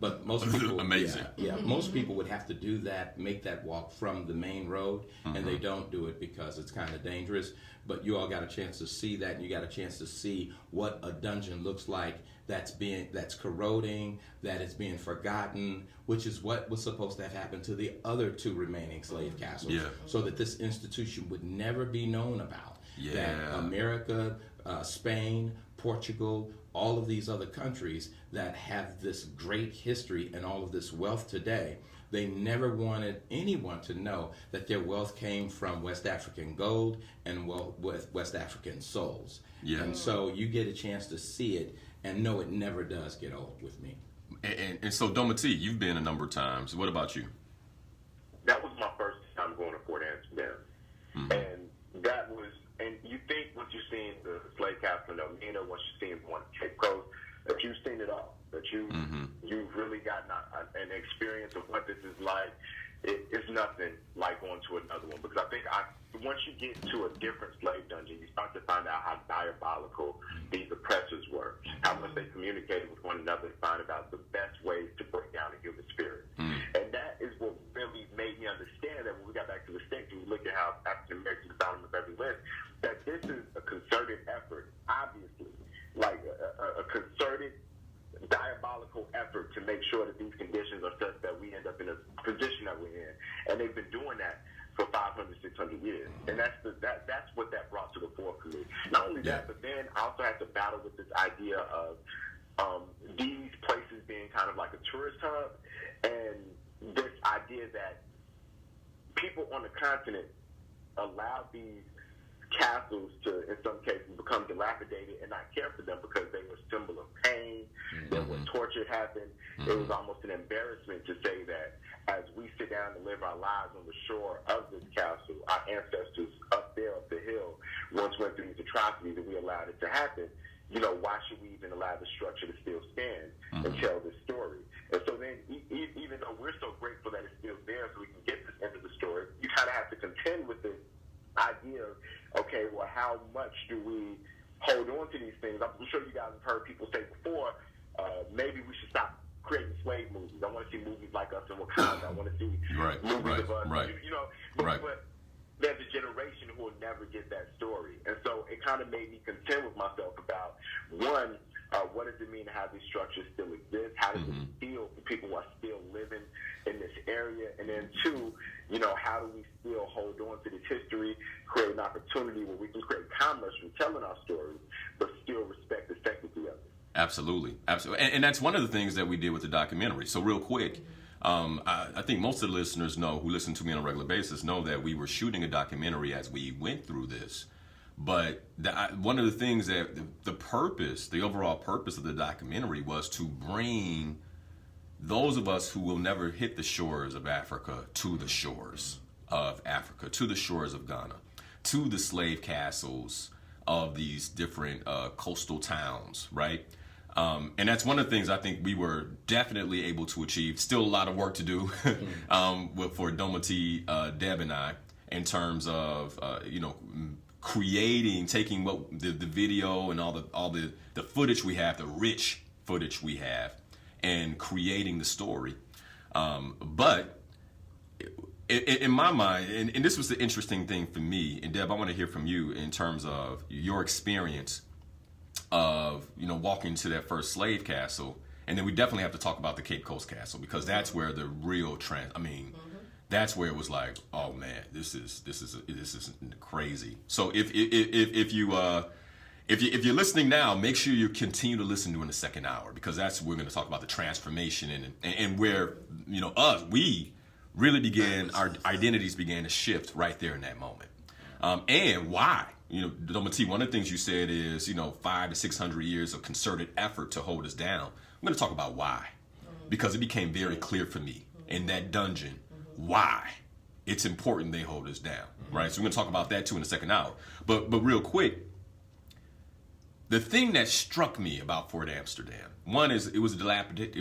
But most people, amazing. Yeah, most people would have to do that, make that walk from the main road, and they don't do it because it's kind of dangerous. But you all got a chance to see that, and you got a chance to see what a dungeon looks like that's corroding, that is being forgotten, which is what was supposed to have happened to the other two remaining slave castles, so that this institution would never be known about. Yeah. That America, Spain, Portugal, all of these other countries that have this great history and all of this wealth today, they never wanted anyone to know that their wealth came from West African gold and West African souls. Yeah. And so you get a chance to see it and know it never does get old with me. And so, Domati, you've been a number of times. What about you? That was my first time going to Fort Amsterdam. Mm-hmm. And that was, and you think once you've seen the slave castle in Elmina, once you've seen one Cape Coast, that you've seen it all, that you've really gotten an experience of what this is like. It's nothing like going to another one, because I think once you get to a different slave dungeon, you start to find out how diabolical these oppressors were, how much they communicated with one another and find out the best ways to break down the human spirit. And that is what really made me understand that when we got back to the States, we look at how African Americans found them of every list, that this is a concerted effort, obviously, like a concerted, diabolical effort to make sure that these conditions are such that we end up in a position that we're in. And they've been doing that for 500, 600 years. And that's what that brought to the fore for me. Not only that, but then I also had to battle with this idea of these places being kind of like a tourist hub, and this idea that people on the continent allowed these castles to, in some cases, become dilapidated and not care for them because they were a symbol of pain. Then when torture happened, it was almost an embarrassment to say that as we sit down and live our lives on the shore of this castle, our ancestors up there, up the hill, once went through these atrocities and we allowed it to happen. You know, why should we even allow the structure to still stand and tell this story? And so then, even though we're so grateful that it's still there so we can get this into the story, you kind of have to contend with this idea of, okay, well, how much do we hold on to these things? I'm sure you guys have heard people say before, maybe we should stop creating slave movies. I want to see movies like Us in Wakanda. I want to see movies of us. You know, but there's a generation who will never get that story. And so it kind of made me contend with myself about, one, what does it mean to have these structures still exist? How does it feel for people who are still living in this area? And then two, you know, how do we still hold on to this history, create an opportunity where we can create commerce from telling our stories, but still respect the sanctity of it? Absolutely. And that's one of the things that we did with the documentary. So real quick, I think most of the listeners who listen to me on a regular basis know that we were shooting a documentary as we went through this. But one of the things that the overall purpose of the documentary was to bring those of us who will never hit the shores of Africa to the shores of Africa, to the shores of Ghana, to the slave castles of these different coastal towns, right? And that's one of the things I think we were definitely able to achieve. Still a lot of work to do for Domati, Deb, and I, in terms of taking what the video and all the footage we have, the rich footage we have, and creating the story. But in my mind, and this was the interesting thing for me, and Deb, I want to hear from you in terms of your experience of walking to that first slave castle, and then we definitely have to talk about the Cape Coast Castle, because that's where the real that's where it was like, oh man, this is crazy. So if if you're listening now, make sure you continue to listen during the second hour, because that's we're going to talk about the transformation and where we really began, our identities began to shift right there in that moment, and why. Doma T, one of the things you said is 500 to 600 years of concerted effort to hold us down. I'm going to talk about why, because it became very clear for me in that dungeon why it's important they hold us down, right? So we're going to talk about that too in the second hour. But real quick, the thing that struck me about Fort Amsterdam, one is it was dilapidated,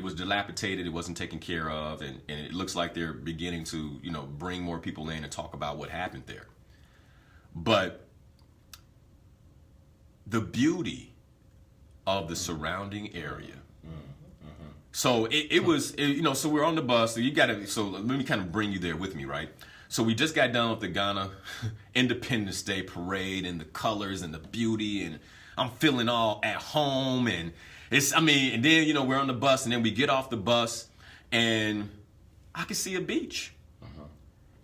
it wasn't taken care of, and it looks like they're beginning to bring more people in and talk about what happened there. But the beauty of the surrounding area. So it was, so we're on the bus. So let me kind of bring you there with me, right? So we just got done with the Ghana Independence Day parade and the colors and the beauty, and I'm feeling all at home, and and then, we're on the bus, and then we get off the bus, and I can see a beach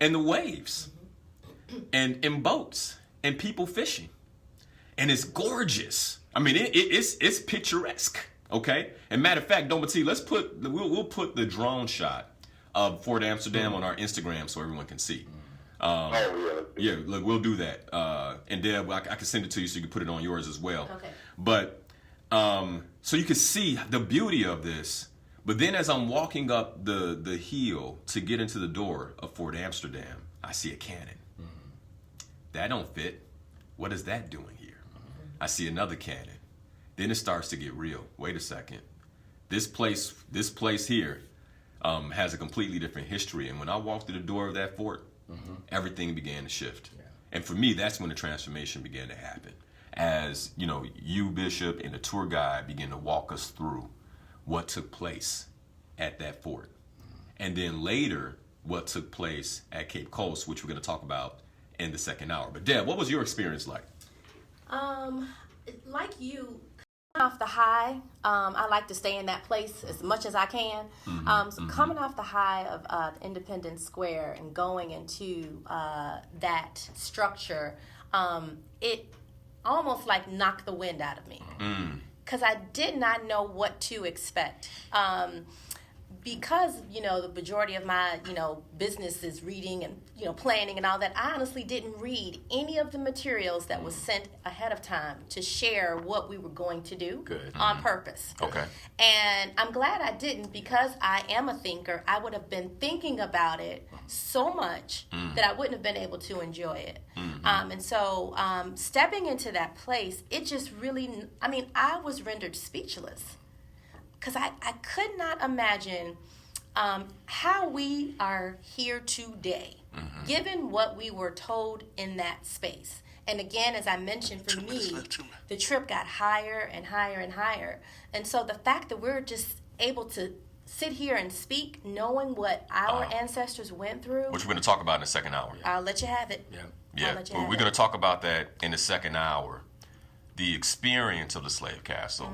and the waves and boats and people fishing. And it's gorgeous. It's picturesque. Okay. And matter of fact, Doma T, we'll put the drone shot of Fort Amsterdam on our Instagram so everyone can see. Yeah, look, we'll do that. And Deb, I can send it to you so you can put it on yours as well. Okay. But so you can see the beauty of this. But then as I'm walking up the hill to get into the door of Fort Amsterdam, I see a cannon. That don't fit. What is that doing here? I see another cannon. Then it starts to get real. Wait a second. This place here has a completely different history. And when I walked through the door of that fort, everything began to shift. Yeah. And for me, that's when the transformation began to happen. As you, Bishop, and the tour guide began to walk us through what took place at that fort. And then later, what took place at Cape Coast, which we're going to talk about in the second hour. But Deb, what was your experience like? Like you, off the high, I like to stay in that place as much as I can. So coming off the high of Independence Square and going into that structure, it almost like knocked the wind out of me, because I did not know what to expect. Because the majority of my business is reading and planning and all that, I honestly didn't read any of the materials that was sent ahead of time to share what we were going to do on purpose. Okay. And I'm glad I didn't, because I am a thinker. I would have been thinking about it so much that I wouldn't have been able to enjoy it. And so stepping into that place, it just really, I was rendered speechless. Because I could not imagine how we are here today, given what we were told in that space. And again, as I mentioned, for me, the trip got higher and higher and higher. And so the fact that we're just able to sit here and speak, knowing what our ancestors went through. Which we're going to talk about in the second hour. I'll let you have it. Yeah. Well, we're going to talk about that in the second hour, the experience of the slave castle.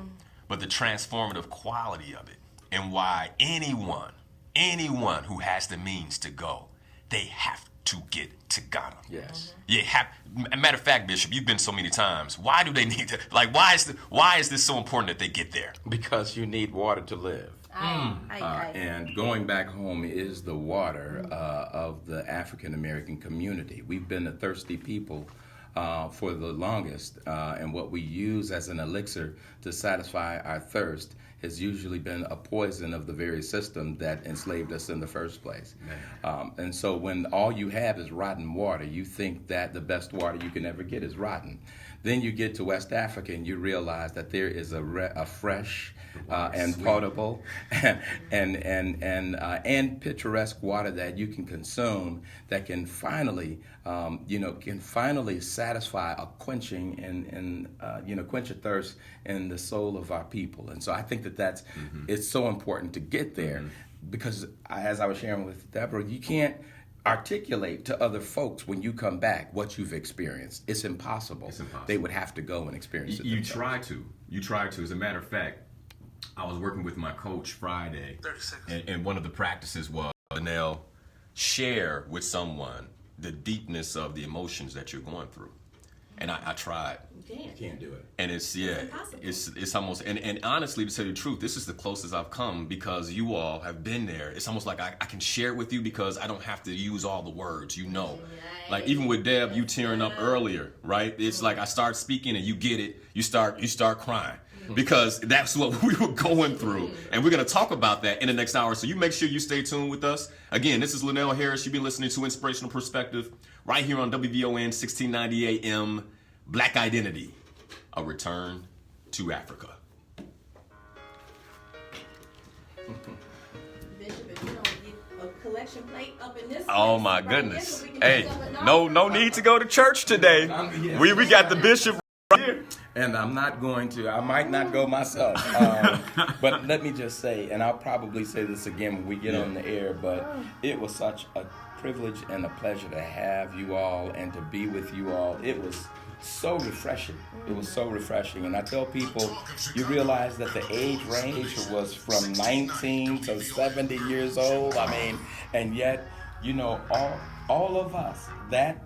But the transformative quality of it, and why anyone who has the means to go, they have to get to Ghana. Yes. Matter of fact, Bishop, you've been so many times. Why do they need to? Why is this so important that they get there? Because you need water to live. And going back home is the water of the African American community. We've been a thirsty people for the longest, and what we use as an elixir to satisfy our thirst has usually been a poison of the very system that enslaved us in the first place. And so when all you have is rotten water, you think that the best water you can ever get is rotten. Then you get to West Africa and you realize that there is a fresh and potable and picturesque water that you can consume that can finally satisfy a quenching and quench a thirst in the soul of our people. And so I think that's it's so important to get there, because as I was sharing with Deborah, you can't articulate to other folks when you come back what you've experienced. It's impossible. They would have to go and experience it. You try to. As a matter of fact, I was working with my coach Friday, and one of the practices was, Linal, share with someone the deepness of the emotions that you're going through. And I tried. You can't do it. And it's it's almost, and honestly, to tell you the truth, this is the closest I've come because you all have been there. It's almost like I can share it with you because I don't have to use all the words, Like even with Deb, you tearing up earlier, right? It's like I start speaking and you get it, you start crying. Because that's what we were going through. And we're going to talk about that in the next hour. So you make sure you stay tuned with us. Again, this is Linal Harris. You've been listening to Inspirational Perspective right here on WVON 1690 AM. Black Identity, a return to Africa. Bishop, if you don't get a collection plate up in this Oh place my right goodness. here, we can Hey, pick up an no offering. need to go to church today. We got the bishop right here. And I might not go myself. But let me just say, and I'll probably say this again when we get on the air, but it was such a privilege and a pleasure to have you all and to be with you all. It was so refreshing. It was so refreshing. And I tell people, you realize that the age range was from 19 to 70 years old. I mean, and yet, all of us, that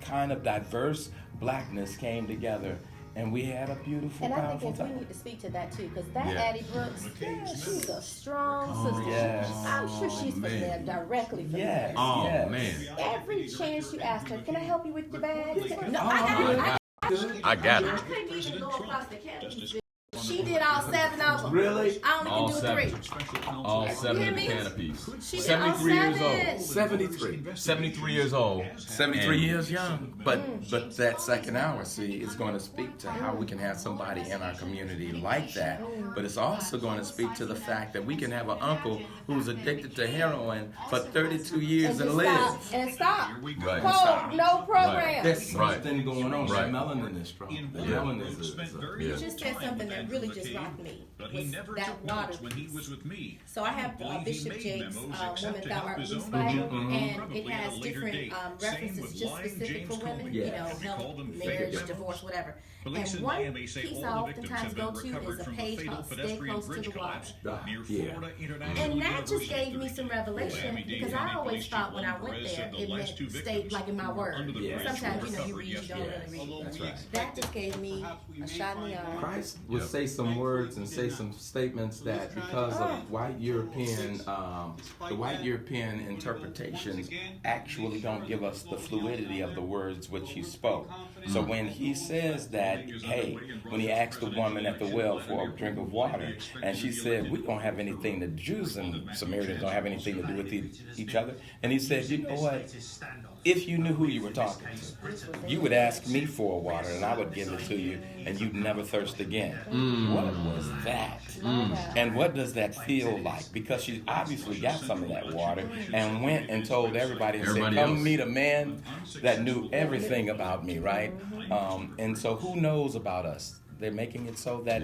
kind of diverse blackness came together. And we had a beautiful, And I powerful think if we time. need to speak to that too, because that Yeah. Addie Brooks, she's a strong sister. yes. I'm sure she's from there, directly from Yes. there. Oh, yes. man. Every chance you asked her, can I help you with your bags? No, I got I it. couldn't even go across the campus. She did all 7 of them. Really? I only All can do 7. 3. All You 7 hear of the me? canopies. She did 73 all years 7. old. 73. 73 years old. 73 And- years young. But that second hour, see, is going to speak to how we can have somebody in our community like that. But it's also going to speak to the fact that we can have an uncle who's addicted to heroin for 32 years and just live. stop. And stop. Right. Quote, no program. There's Right. something going on. Right. That melanin is strong. The melanin is You just said something that really just rocked me. But he Was never that took water notes when he piece. was with me. So I have Believe he Bishop made Jake's memos Woman except to Thou help Art his Loose own Bible, people, and it probably at has a later different date. Same references with just lying specific James for women, Comey. Yes. They health, called them fake marriage, women. divorce, whatever. Police And in one Miami say piece all I the victims oftentimes have go been to recovered is a from the page fatal called Stay pedestrian Close to bridge the Water. collapse near Yeah. Florida International And that University just gave me Thursday. some revelation Miami-Dade because I County always Police thought Chief when I Juan went Perez there said the it last meant two stay victims like in my who were under word. the bridge Sometimes were you recovered read, you don't yesterday. really read. That's right. That just gave me a shot in the arm. Christ would say some words and say some statements that because of white European, the white European interpretations actually don't give us the fluidity of the words which he spoke. So when he says that, hey, when he asked the woman at the well for a drink of water, and she said, we don't have anything, the Jews and Samaritans don't have anything to do with each other. And he said, you know what? If you knew who you were talking to, you would ask me for water and I would give it to you and you'd never thirst again. What was that? And what does that feel like? Because she obviously got some of that water and went and told everybody and Everybody said, come else. meet a man that knew everything about me, right? And so who knows about us? They're making it so that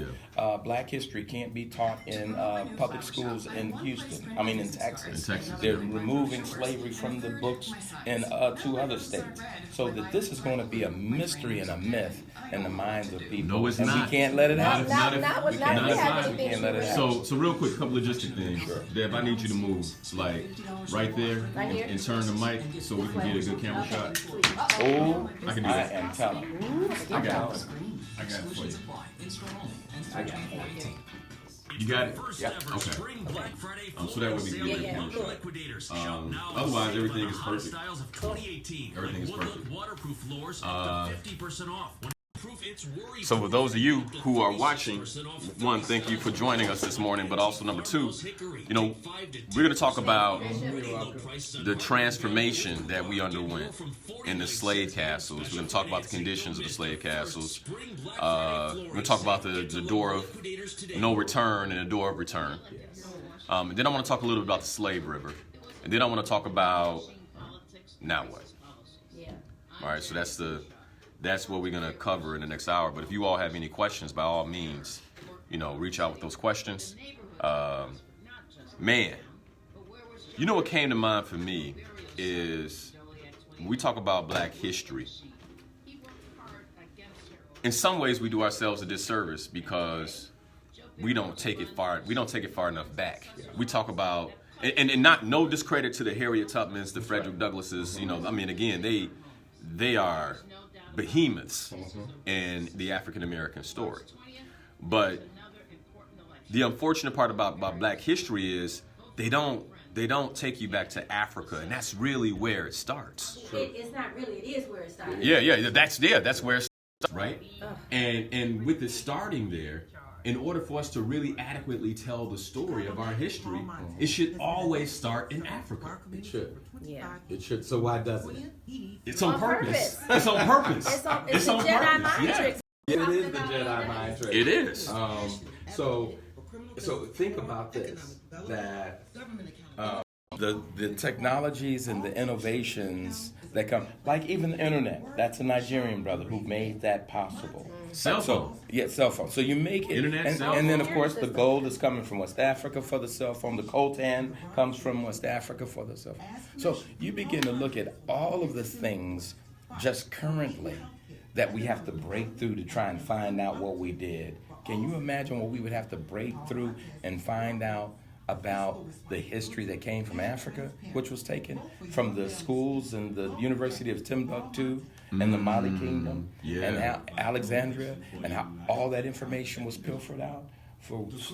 Black history can't be taught in public schools in in Texas. In Texas. They're removing slavery from the books in 2 other states. So that this is going to be a mystery and a myth in the minds of people. No, it's and not. we can't let it Not happen. if- not if- Not we if can't we let have it anything can't let it to happen. So real quick, couple logistic things. Deb, I need you to move, like, right there, Right here? and turn the mic so we can get a good camera shot. Oh, I can do I that. am telling you. I got it. I got it for you. You got it? Yep. Okay. So that would be good. Yeah, camera shot. good. Otherwise, everything is perfect. Everything is perfect. So for those of you who are watching, one, thank you for joining us this morning, but also number two, we're going to talk about the transformation that we underwent in the slave castles. We're going to talk about the conditions of the slave castles. We're going to talk about the door of no return and the door of return. And then I want to talk a little bit about the slave river. And then I want to talk about now what. Yeah. All right, so that's what we're going to cover in the next hour. But if you all have any questions, by all means, reach out with those questions. Man, what came to mind for me is when we talk about Black history, in some ways we do ourselves a disservice because we don't take it far enough back. We talk about, and not no discredit to the Harriet Tubmans, the Frederick Douglasses, again, they are behemoths in the African American story. But the unfortunate part about Black history is they don't take you back to Africa, and that's really where it starts. It's not really. It is where it started. That's where it starts, right? And with it starting there, in order for us to really adequately tell the story of our history, it should always start in Africa. It should. Yeah. It should. So why doesn't it? It's on purpose. It's on purpose. It's on Jedi purpose. mind Yeah. tricks. It is the Jedi mind trick. It is. So think about this, that the technologies and the innovations that come, like even the internet, that's a Nigerian brother who made that possible. Cell phone. Cell phone. So you make it, Internet, cell and then of phone. course the gold is coming from West Africa for the cell phone. The coltan comes from West Africa for the cell phone. So you begin to look at all of the things just currently that we have to break through to try and find out what we did. Can you imagine what we would have to break through and find out about the history that came from Africa, which was taken from the schools and the University of Timbuktu and the Mali Kingdom and how Alexandria, and how all that information was pilfered out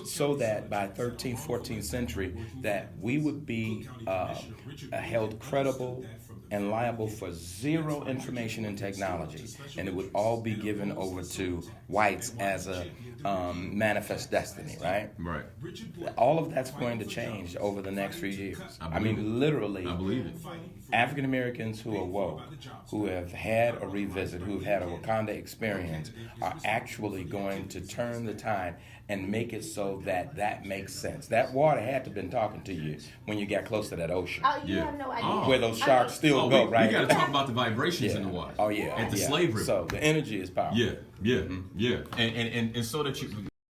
so that by 13th, 14th century that we would be held credible and liable for zero information and technology, and it would all be given over to whites as a manifest destiny, right? Right. All of that's going to change over the next few years. I mean, literally, I believe it. African Americans who are woke, who have had a revisit, who have had a Wakanda experience, are actually going to turn the tide and make it so that makes sense. That water had to have been talking to you when you got close to that ocean. Oh, you have no idea. Where those sharks still go, right? We got to talk about the vibrations in the water. Oh, yeah. At the slave river. So the energy is powerful. Yeah. And so that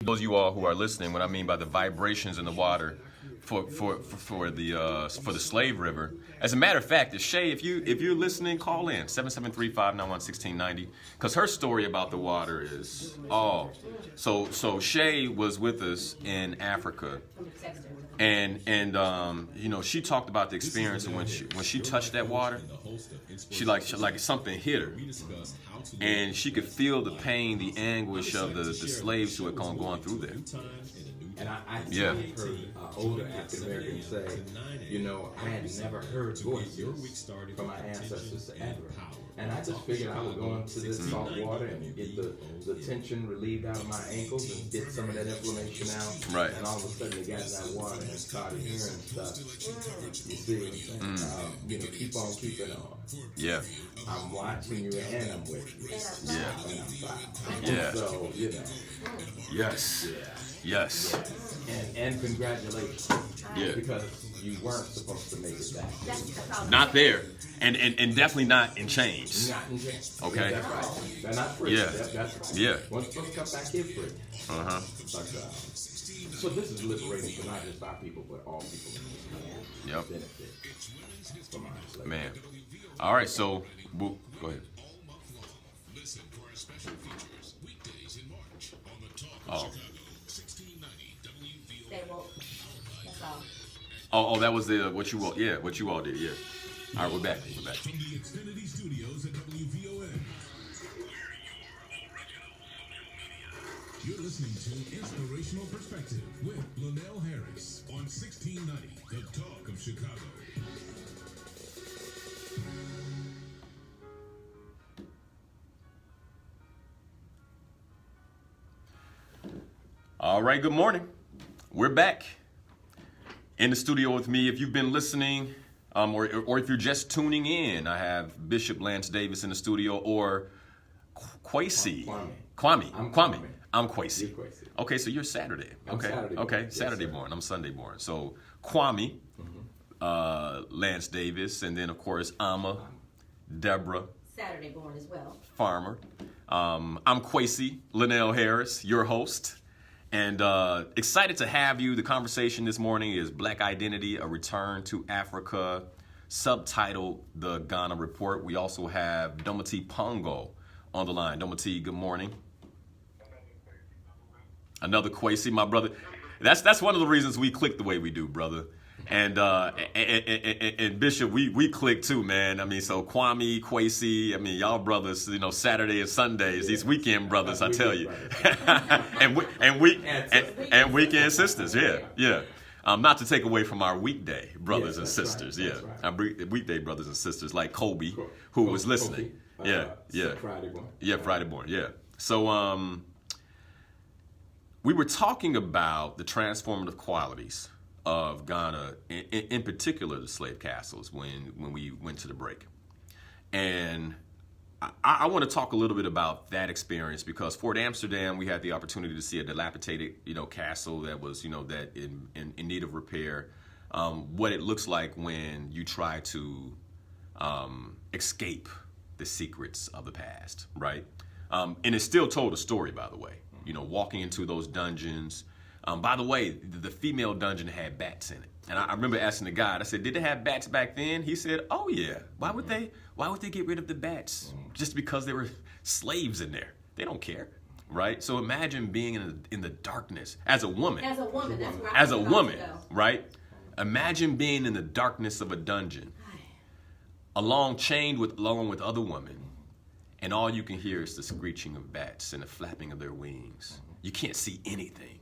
those of you all who are listening, what I mean by the vibrations in the water for the slave river. As a matter of fact, Shay, if you're listening, call in 773-591-1690, because her story about the water is so Shay was with us in Africa, and she talked about the experience, and when she touched that water, she like something hit her, and she could feel the pain, the anguish of the slaves who had gone through there. And I heard older African Americans say, I had never heard voices from my ancestors ever. And I just figured I would go into this salt water and get the tension relieved out of my ankles and get some of that inflammation out. Right. And all of a sudden they got in that water and started hearing stuff. You see what I'm saying? Keep on keeping on. Yeah. I'm watching you and I'm with you. Yeah. And I'm fine. Yeah. So, Yes. Yeah. Yes. And congratulations. Yeah. Because you weren't supposed to make it back. Not there. And definitely not in chains. Not in jail. Okay. Yeah, that's right. They're not free. Yeah. That's right. Yeah. One's supposed to come back here free. Uh-huh. But, so this is liberating for not just our people, but all people in this country. Yep. Benefit from our slavery. Man. All right, so go ahead. Oh. Stay woke. That's all. Oh, that was what you all did, yeah. All right, we're back. From the Xfinity Studios at WVON. You're listening to Inspirational Perspective with Linal Harris on 1690, The Talk of Chicago. All right, good morning. We're back in the studio with me. If you've been listening, or if you're just tuning in, I have Bishop Lance Davis in the studio, or Kwesi. Kwame. I'm Kwesi. You're Kwesi. Okay, so you're Saturday. Okay. Saturday born. Okay, Yes, Saturday sir. born. I'm Sunday born. So Kwame, Lance Davis, and then of course Amma, Deborah, Saturday born as well. Farmer. I'm Kwesi, Linal Harris, your host. And excited to have you. The conversation this morning is Black Identity, a Return to Africa, subtitled The Ghana Report. We also have Domati Pongo on the line. Domati, good morning. Another Kwesi, my brother. That's one of the reasons we click the way we do, brother. And Bishop, we click too, man. I mean, so Kwame, Kwesi, I mean, y'all brothers, you know, Saturday and Sundays, these weekend brothers, I tell you, and weekend sisters, yeah. Not to take away from our weekday brothers and sisters, our weekday brothers and sisters like Kobe, who was listening, Friday born, So we were talking about the transformative qualities of Ghana, in particular the slave castles, when we went to the break. And I want to talk a little bit about that experience, because Fort Amsterdam, we had the opportunity to see a dilapidated, castle that was, that in need of repair. What it looks like when you try to escape the secrets of the past, right? And it still told a story, by the way. Walking into those dungeons. By the way, the female dungeon had bats in it, and I remember asking the guide. I said, "Did they have bats back then?" He said, "Oh yeah. Why would they get rid of the bats just because there were slaves in there? They don't care, right?" So imagine being in the darkness as a woman. As a woman, that's where as a woman, right? Imagine being in the darkness of a dungeon, along with other women, and all you can hear is the screeching of bats and the flapping of their wings. You can't see anything,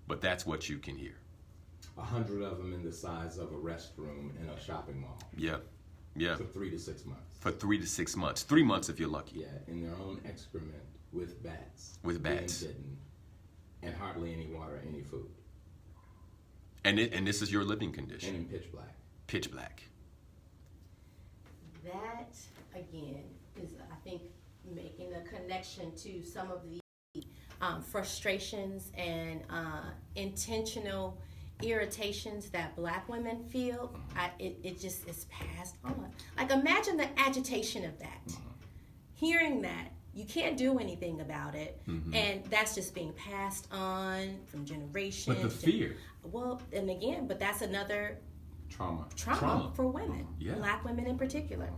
but that's what you can hear. 100 of them in the size of a restroom in a shopping mall. Yeah. For 3 to 6 months. For 3 to 6 months. 3 months if you're lucky. Yeah, in their own excrement with bats. With bats. Being bitten, and hardly any water, any food. And this is your living condition. And in pitch black. Pitch black. That, again, is, I think, making a connection to some of the frustrations and intentional irritations that Black women feel. It just is passed on. Like, imagine the agitation of that. Hearing that, you can't do anything about it, and that's just being passed on from generation. But the fear. Well, and again, but that's another trauma for women, Black women in particular.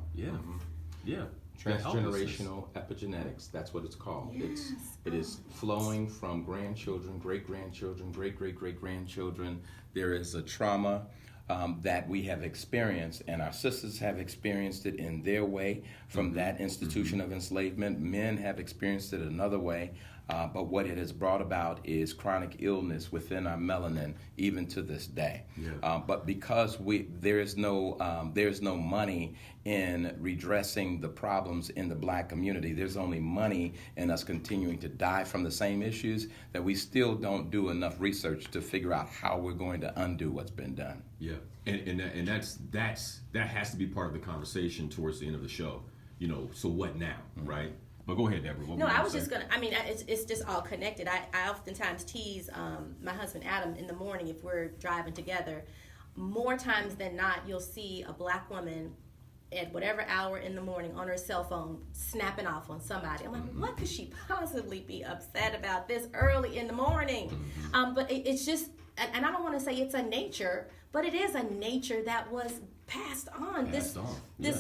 Transgenerational epigenetics, that's what it's called. Yes. It is flowing from grandchildren, great-grandchildren, great-great-great-grandchildren. There is a trauma that we have experienced, and our sisters have experienced it in their way from that institution of enslavement. Men have experienced it another way. But what it has brought about is chronic illness within our melanin, even to this day. But because there's no money in redressing the problems in the Black community, there's only money in us continuing to die from the same issues, that we still don't do enough research to figure out how we're going to undo what's been done. Yeah, and that has to be part of the conversation towards the end of the show. So what now, right? But go ahead, Deborah. No, I was just gonna. I mean, it's just all connected. I oftentimes tease my husband Adam in the morning if we're driving together. More times than not, you'll see a Black woman at whatever hour in the morning on her cell phone snapping off on somebody. I'm like, what could she possibly be upset about this early in the morning? But it's just, and I don't want to say it's a nature, but it is a nature that was passed on. This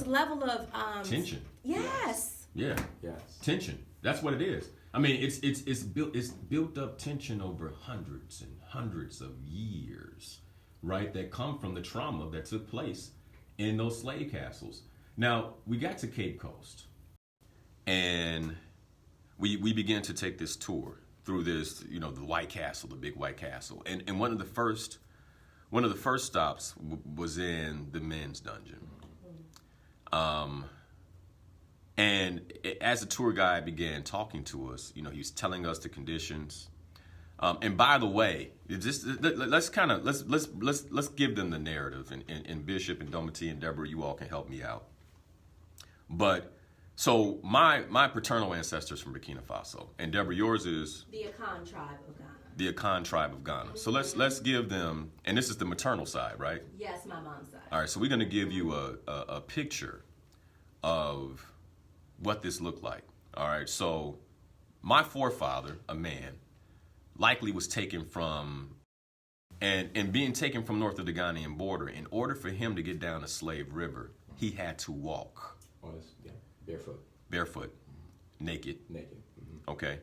level of tension. Yes. Yeah. Yes. Tension. That's what it is. I mean, it's built up tension over hundreds and hundreds of years, right? That come from the trauma that took place in those slave castles. Now, we got to Cape Coast, and we began to take this tour through this, the White Castle, the big White Castle, and one of the first stops was in the men's dungeon. And as the tour guide began talking to us, he was telling us the conditions. And by the way, let's give them the narrative. And Bishop and Domiti and Deborah, you all can help me out. But so my paternal ancestors from Burkina Faso, and Deborah, yours is the Akan tribe of Ghana. The Akan tribe of Ghana. So let's give them, and this is the maternal side, right? Yes, my mom's side. All right, so we're going to give you a picture of what this looked like. All right, so my forefather, a man, likely was taken from, and being taken from north of the Ghanaian border. In order for him to get down the Slave River, he had to walk. Barefoot. Naked. Mm-hmm. Okay.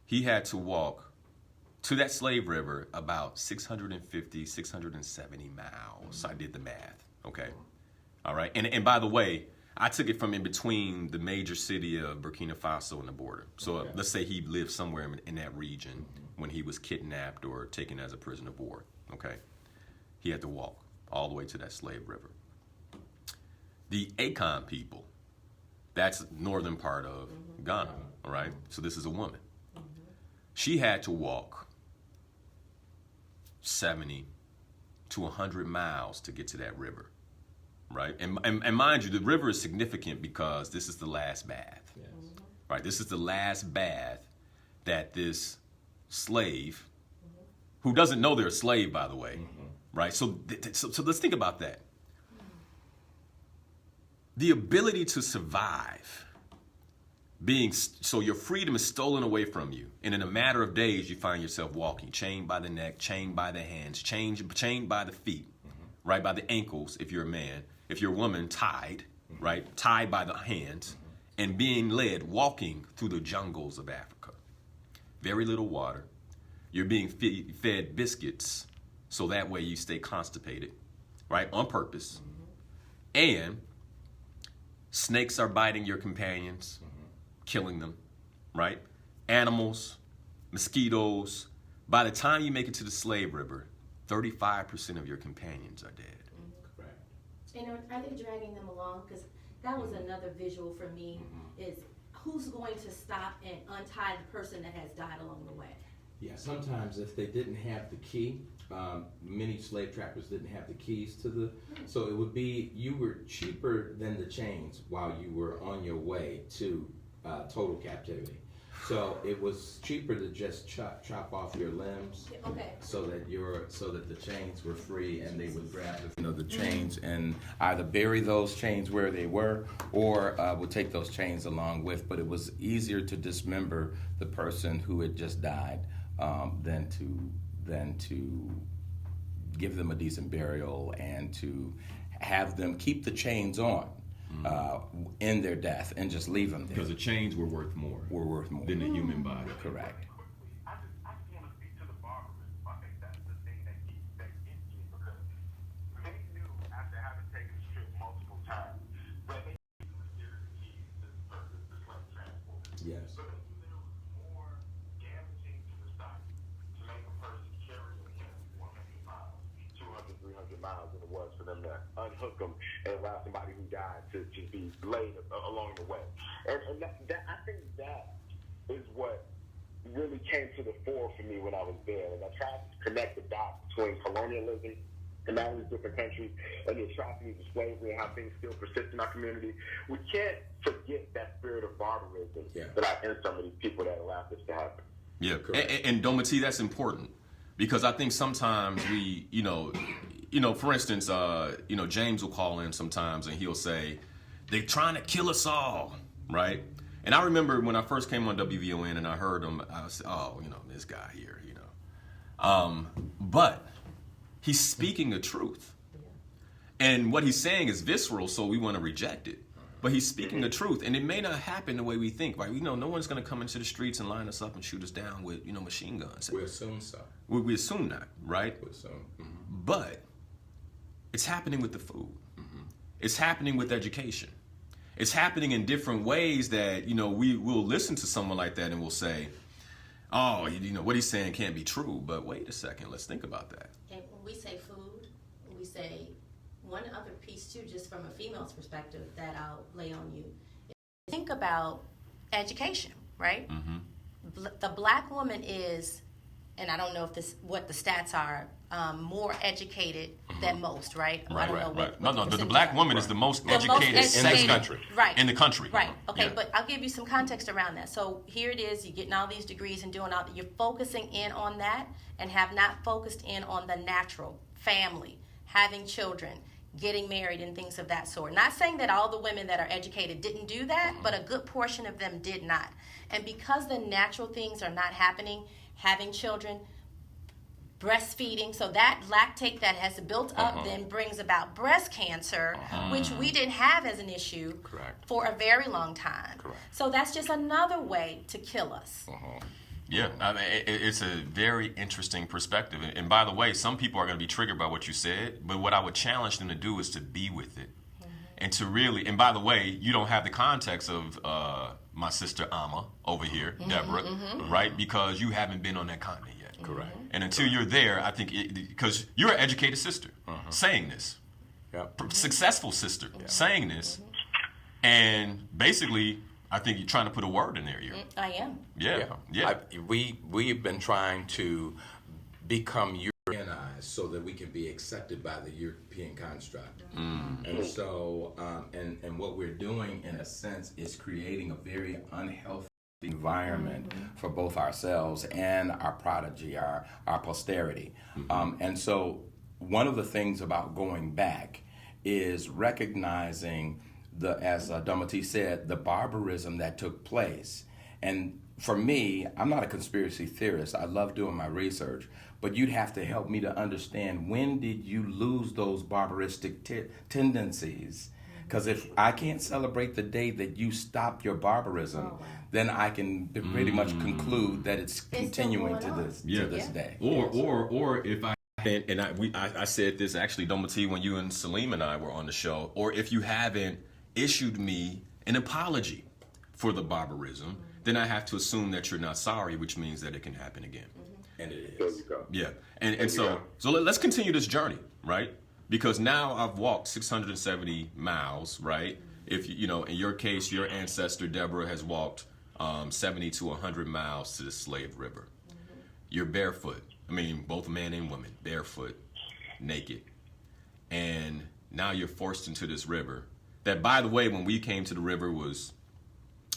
He had to walk to that slave river about 650, 670 miles. I did the math, okay? All right, and by the way, I took it from in between the major city of Burkina Faso and the border. So let's say he lived somewhere in that region when he was kidnapped or taken as a prisoner of war, okay? He had to walk all the way to that slave river. The Akan people, that's northern part of Ghana, all right? So this is a woman. She had to walk 70 to 100 miles to get to that river, right? And mind you, the river is significant because this is the last bath, right? This is the last bath that this slave, who doesn't know they're a slave, by the way, right? So let's think about that. The ability to survive, so your freedom is stolen away from you, and in a matter of days you find yourself walking, chained by the neck, chained by the hands, chained by the feet, right, by the ankles if you're a man. If you're a woman, tied, right, tied by the hands, and being led, walking through the jungles of Africa. Very little water. You're being fed biscuits, so that way you stay constipated, right, on purpose. And snakes are biting your companions, killing them, right? Animals, mosquitoes. By the time you make it to the slave river, 35% of your companions are dead. Correct. And are they dragging them along? Because that was another visual for me, is who's going to stop and untie the person that has died along the way? Yeah, sometimes if they didn't have the key, many slave trappers didn't have the keys to the, so it would be, you were cheaper than the chains while you were on your way to total captivity. So it was cheaper to just chop off your limbs, so that the chains were free, and they would grab the chains and either bury those chains where they were, or would take those chains along with. But it was easier to dismember the person who had just died than to give them a decent burial and to have them keep the chains on in their death and just leave them there. Because the chains were worth more. Than the human body. Correct. I just want to speak to the barbarism. I think that's the thing that gets me, because they knew after having taken the trip multiple times that they knew there was keys to the purpose of slave transport. Yes. So they knew there was more damaging to the site to make a person carry him 100 miles, 200, 300 miles than it was for them to unhook them and allow somebody who died to just be laid along the way. And that I think that is what really came to the fore for me when I was there. And I tried to connect the dots between colonialism in all these different countries and the atrocities of slavery and how things still persist in our community. We can't forget that spirit of barbarism that I in some of these people that allowed this to happen. Yeah, and Domati, that's important, because I think sometimes we, for instance, James will call in sometimes and he'll say, they're trying to kill us all, right? And I remember when I first came on WVON and I heard him, I was, this guy here, But he's speaking the truth. And what he's saying is visceral, so we want to reject it. But he's speaking the truth, and it may not happen the way we think, right? No one's going to come into the streets and line us up and shoot us down with, machine guns. We assume so. We assume not, right? We assume. But it's happening with the food. It's happening with education. It's happening in different ways that, we will listen to someone like that and we'll say, oh, what he's saying can't be true. But wait a second, let's think about that. And when we say food, we say one other piece too, just from a female's perspective that I'll lay on you. Think about education, right? The black woman is, and I don't know what the stats are, more educated than most, right? I don't know what No, the black woman is the most educated in this country. Right. In the country. Right. Okay, but I'll give you some context around that. So here it is, you're getting all these degrees and doing all that. You're focusing in on that and have not focused in on the natural, family, having children, getting married and things of that sort. Not saying that all the women that are educated didn't do that, but a good portion of them did not. And because the natural things are not happening, having children, breastfeeding, so that lactate that has built up then brings about breast cancer, which we didn't have as an issue for a very long time. So that's just another way to kill us. Yeah, I mean, it's a very interesting perspective. And by the way, some people are going to be triggered by what you said, but what I would challenge them to do is to be with it. And to really, and by the way, you don't have the context of my sister Amma over here, Deborah, right? Because you haven't been on that continent yet. Correct. And until you're there, I think, because you're an educated sister saying this, successful sister saying this, and basically, I think you're trying to put a word in their ear. I am. Yeah. We've been trying to become Europeanized so that we can be accepted by the European construct. And so, and what we're doing, in a sense, is creating a very unhealthy environment for both ourselves and our prodigy, our posterity. And so, one of the things about going back is recognizing as Domati said, the barbarism that took place. And for me, I'm not a conspiracy theorist. I love doing my research, but you'd have to help me to understand, when did you lose those barbaristic tendencies? Because if I can't celebrate the day that you stopped your barbarism, then I can pretty much conclude that it's continuing to this day. Or if I said this actually, Domati, when you and Salim and I were on the show, or if you haven't issued me an apology for the barbarism, then I have to assume that you're not sorry, which means that it can happen again. And it There is. you go. Yeah, and so let's continue this journey, right? Because now I've walked 670 miles, right? If you know, in your case, your ancestor Deborah has walked 70 to 100 miles to the Slave River. You're barefoot. I mean, both man and woman, barefoot, naked, and now you're forced into this river. That, by the way, when we came to the river, was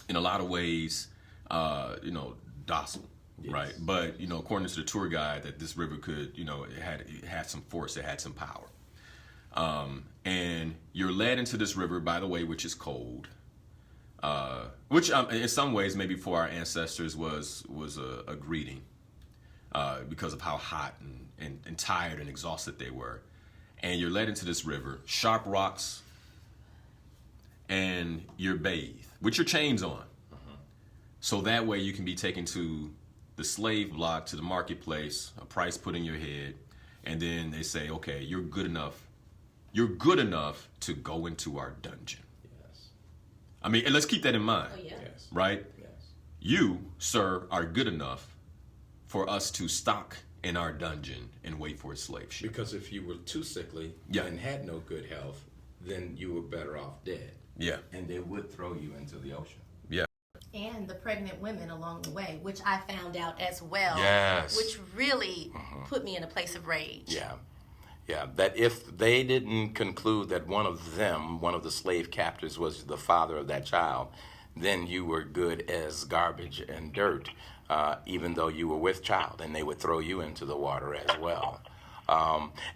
in a lot of ways, docile, right? But according to the tour guide, that this river could, it had some force, it had some power. And you're led into this river, by the way, which is cold, which in some ways, maybe for our ancestors was a greeting, because of how hot and tired and exhausted they were. And you're led into this river, sharp rocks, and you're bathed with your chains on. So that way you can be taken to the slave block, to the marketplace, a price put in your head, and then they say, okay, you're good enough to go into our dungeon. Yes. I mean, and let's keep that in mind, Yes. right? Yes. You, sir, are good enough for us to stock in our dungeon and wait for a slave ship. Because if you were too sickly and had no good health, then you were better off dead. Yeah. And they would throw you into the ocean. Yeah. And the pregnant women along the way, which I found out as well. Yes. Which really put me in a place of rage. Yeah. Yeah, that if they didn't conclude that one of the slave captors, was the father of that child, then you were good as garbage and dirt, even though you were with child, and they would throw you into the water as well.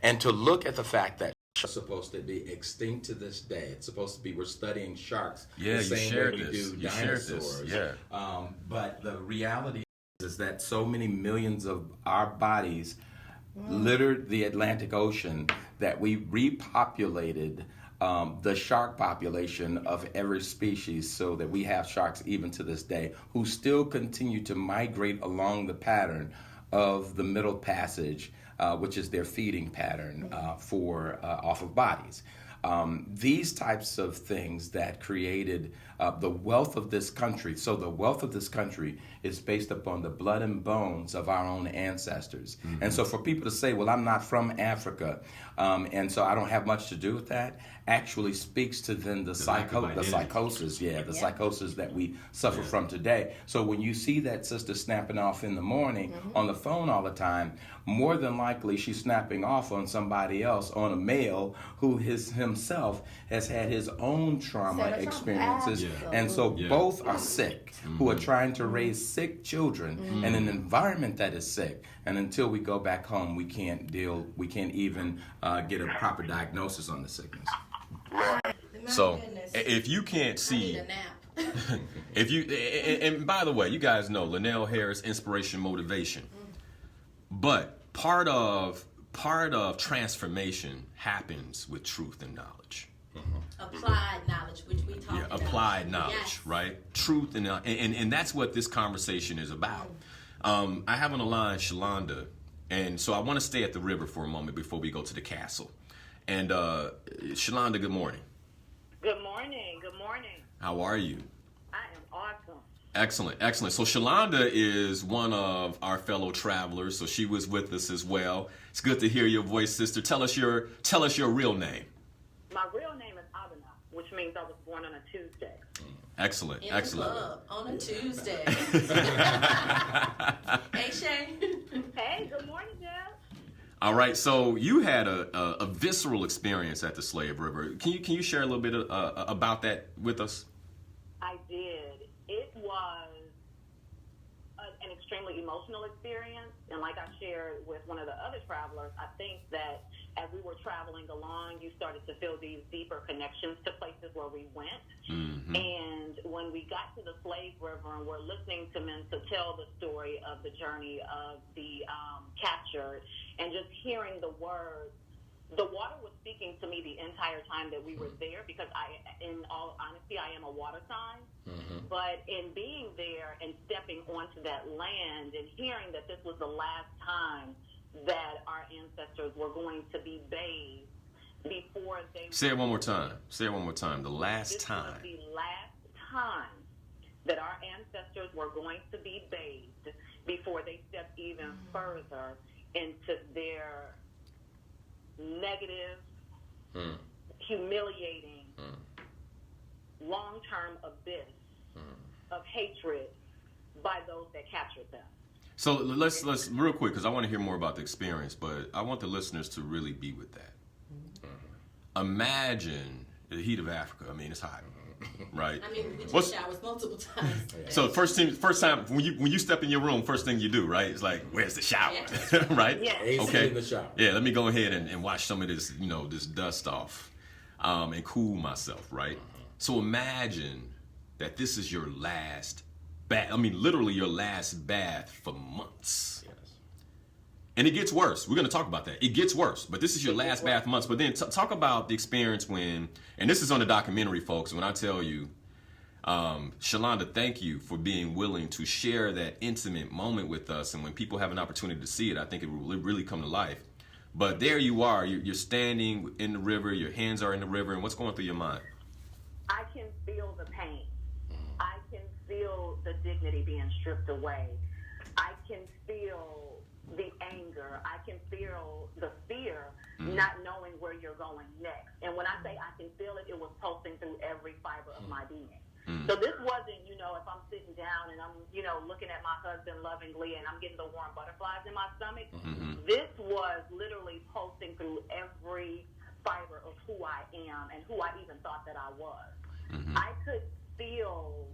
And to look at the fact that sharks are supposed to be extinct to this day. It's supposed to be, we're studying sharks Yeah, the you same shared way we this. do You shared this. dinosaurs. Yeah. But the reality is that so many millions of our bodies littered the Atlantic Ocean that we repopulated the shark population of every species, so that we have sharks even to this day who still continue to migrate along the pattern of the Middle Passage, which is their feeding pattern off of bodies. These types of things that created the wealth of this country. So the wealth of this country is based upon the blood and bones of our own ancestors. And so for people to say, well, I'm not from Africa, and so I don't have much to do with that, actually speaks to then the psychosis that we suffer from today. So when you see that sister snapping off in the morning on the phone all the time, more than likely she's snapping off on somebody else, on a male who himself has had his own trauma experiences. And so both are sick, who are trying to raise sick children in an environment that is sick. And until we go back home, we can't even get a proper diagnosis on the sickness. So if you can't see, I need a nap. and by the way, you guys know Linal Harris, Inspiration, Motivation. But part of transformation happens with truth and knowledge. Applied knowledge, which we talked about. Applied knowledge, Yes. right? Truth and that's what this conversation is about. I have on the line Shalonda, and so I want to stay at the river for a moment before we go to the castle. And Shalonda, good morning. Good morning. Good morning. How are you? I am awesome. Excellent, excellent. So Shalonda is one of our fellow travelers, so she was with us as well. It's good to hear your voice, sister. Tell us your real name. My real name is Abena, which means I was born on a Tuesday. Excellent, In excellent. the club on a Tuesday. Hey, Shay. Hey, good morning, Jeff. All right, so you had a visceral experience at the Slave River. Can you share a little bit about that with us? I did. It was an extremely emotional experience, and like I shared with one of the other travelers, I think that as we were traveling along, you started to feel these deeper connections to places where we went. Mm-hmm. And when we got to the Slave River and we're listening to Mensa tell the story of the journey of the captured, and just hearing the words, the water was speaking to me the entire time that we were there, because in all honesty, I am a water sign. Mm-hmm. But in being there and stepping onto that land and hearing that this was the last time that our ancestors were going to be bathed before they... Say it one more time. Say it one more time. The last this time. was the last time that our ancestors were going to be bathed before they stepped even further into their negative, humiliating, long-term abyss of hatred by those that captured them. So let's real quick, because I want to hear more about the experience, but I want the listeners to really be with that. Imagine the heat of Africa. I mean, it's hot, right? I mean, we took showers multiple times. So first time when you step in your room, first thing you do, right? It's like, where's the shower, right? Yeah. Okay. In the shower. Yeah. Let me go ahead and wash some of this, this dust off, and cool myself, right? So imagine that this is your last bath. I mean, literally your last bath for months. Yes. And it gets worse. We're going to talk about that. It gets worse. But this is your last bath months. But then talk about the experience when, and this is on the documentary, folks, when I tell you, Shalonda, thank you for being willing to share that intimate moment with us. And when people have an opportunity to see it, I think it will really come to life. But there you are. You're standing in the river. Your hands are in the river. And what's going through your mind? I can feel the pain. I can feel the dignity being stripped away. I can feel the anger. I can feel the fear, not knowing where you're going next. And when I say I can feel it, it was pulsing through every fiber of my being. So this wasn't, if I'm sitting down and I'm, looking at my husband lovingly and I'm getting the warm butterflies in my stomach. This was literally pulsing through every fiber of who I am and who I even thought that I was. I could feel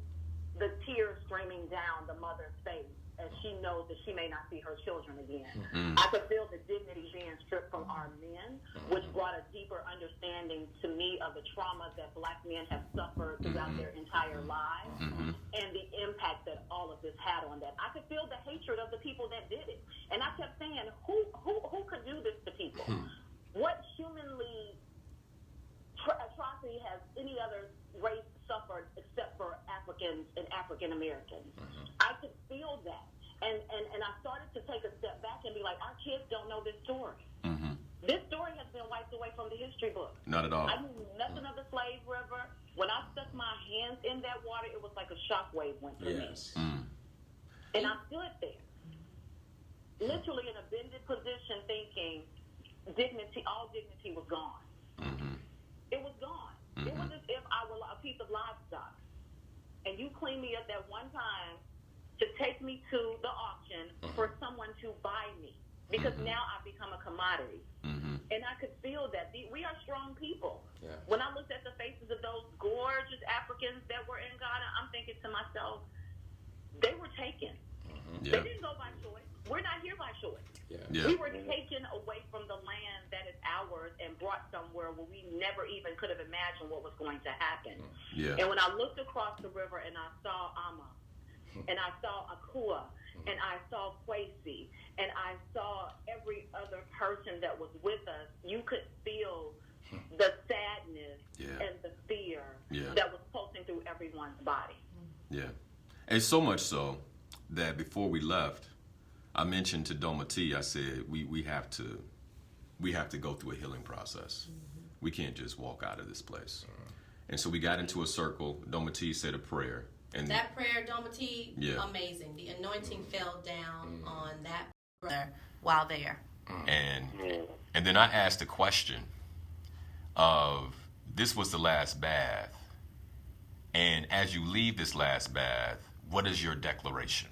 the tears streaming down the mother's face as she knows that she may not see her children again. I could feel the dignity being stripped from our men, which brought a deeper understanding to me of the trauma that Black men have suffered throughout their entire lives, and the impact that all of this had on that. I could feel the hatred of the people that did it. And I kept saying, who could do this to people? What humanly atrocity has any other race suffered except for Africans and African Americans? I could feel that. And I started to take a step back and be like, our kids don't know this story. This story has been wiped away from the history book. Not at all. I knew nothing of the Slave River. When I stuck my hands in that water, it was like a shockwave went through me. And I stood there, literally in a bended position, thinking all dignity was gone. It was gone. It was as if I were a piece of livestock. And you cleaned me up that one time to take me to the auction for someone to buy me. Because now I've become a commodity. And I could feel that. We are strong people. Yeah. When I looked at the faces of those gorgeous Africans that were in Ghana, I'm thinking to myself, they were taken. They didn't go by choice. We're not here by choice. Yeah. We were taken away from the land that is ours and brought somewhere where we never even could have imagined what was going to happen. And when I looked across the river and I saw Ama, and I saw Akua, and I saw Kwesi, and I saw every other person that was with us, you could feel the sadness and the fear that was pulsing through everyone's body. Yeah. And so much so that before we left, I mentioned to Doma T, I said, we have to go through a healing process. We can't just walk out of this place. And so we got into a circle. Doma T said a prayer. And that prayer, Doma T, amazing. The anointing fell down on that brother while there. And then I asked the question of, this was the last bath. And as you leave this last bath, what is your declaration?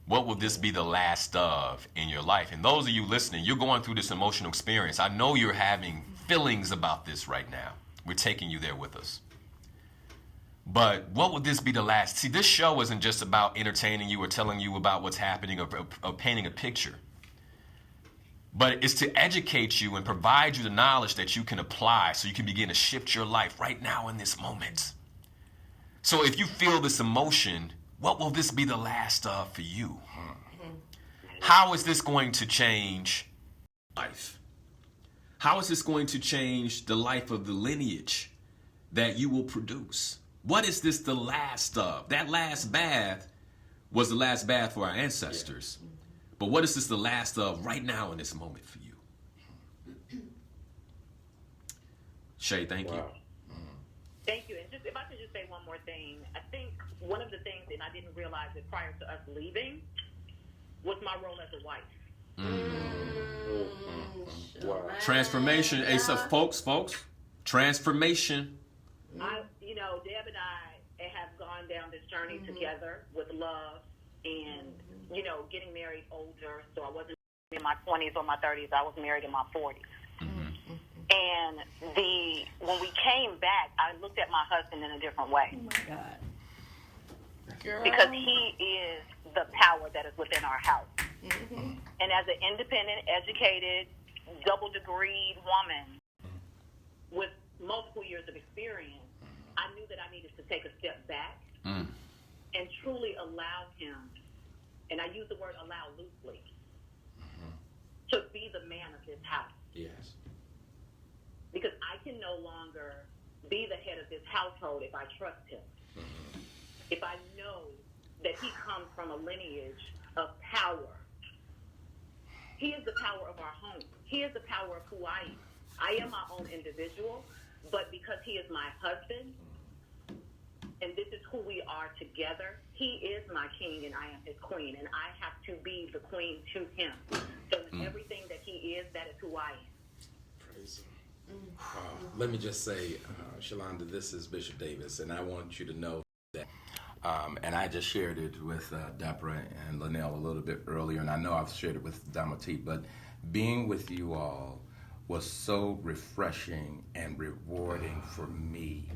What will this be the last of in your life? And those of you listening, you're going through this emotional experience. I know you're having feelings about this right now. We're taking you there with us. But what would this be the last? See, this show isn't just about entertaining you or telling you about what's happening or painting a picture. But it's to educate you and provide you the knowledge that you can apply so you can begin to shift your life right now in this moment. So if you feel this emotion, what will this be the last of for you? How is this going to change life? How is this going to change the life of the lineage that you will produce? What is this the last of? That last bath was the last bath for our ancestors. But what is this the last of right now in this moment for you? Shay, thank you. Thank you. And just if I could just say one more thing, I think one of the things, and I didn't realize it prior to us leaving, was my role as a wife. Transformation. Hey, so folks, transformation. Deb and I have gone down this journey together with love and, getting married older. So I wasn't in my 20s or my 30s. I was married in my 40s. And when we came back, I looked at my husband in a different way. Oh, my God. Girl. Because he is the power that is within our house. And as an independent, educated, double-degreed woman with multiple years of experience, I knew that I needed to take a step back and truly allow him, and I use the word allow loosely, to be the man of his house. Yes. Because I can no longer be the head of this household if I trust him. If I know that he comes from a lineage of power. He is the power of our home. He is the power of who I am. I am my own individual, but because he is my husband, and this is who we are together, he is my king and I am his queen, and I have to be the queen to him. So everything that he is, that is who I am. Praise him. Let me just say, Shalonda, this is Bishop Davis, and I want you to know that, and I just shared it with Deborah and Linal a little bit earlier, and I know I've shared it with Dama T, but being with you all was so refreshing and rewarding for me.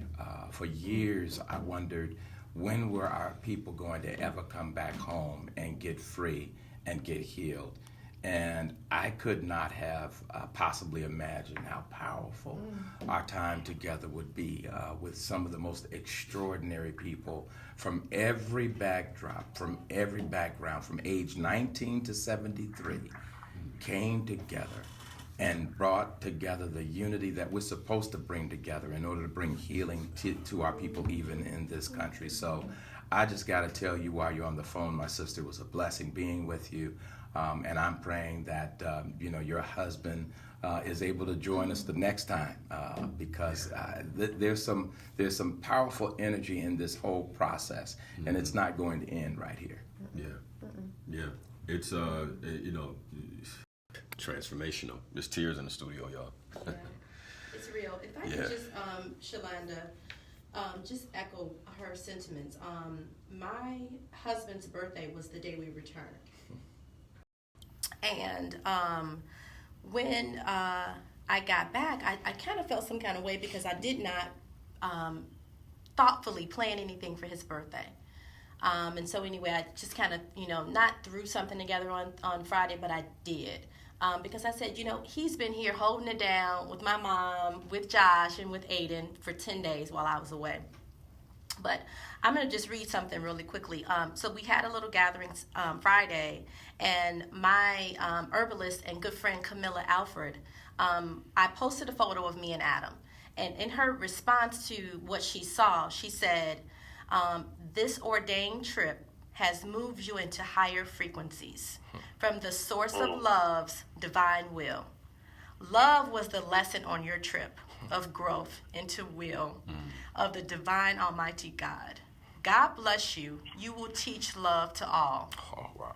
For years, I wondered, when were our people going to ever come back home and get free and get healed? And I could not have possibly imagined how powerful our time together would be with some of the most extraordinary people from every backdrop, from every background, from age 19 to 73, came together and brought together the unity that we're supposed to bring together in order to bring healing to our people even in this country. So I just got to tell you while you're on the phone, my sister, it was a blessing being with you. And I'm praying that your husband is able to join us the next time because there's some powerful energy in this whole process, and it's not going to end right here. Yeah. It's transformational. There's tears in the studio, y'all. Yeah. It's real. If I could just, Shalonda, just echo her sentiments. My husband's birthday was the day we returned. And when I got back, I kind of felt some kind of way because I did not thoughtfully plan anything for his birthday. And so anyway, I just kind of, not threw something together on Friday, but I did. Because I said, he's been here holding it down with my mom, with Josh, and with Aiden for 10 days while I was away. But I'm going to just read something really quickly. So we had a little gathering Friday, and my herbalist and good friend Camilla Alfred, I posted a photo of me and Adam. And in her response to what she saw, she said, this ordained trip has moved you into higher frequencies from the source of love's divine will. Love was the lesson on your trip of growth into will of the divine Almighty God. God bless you. You will teach love to all. Oh, wow.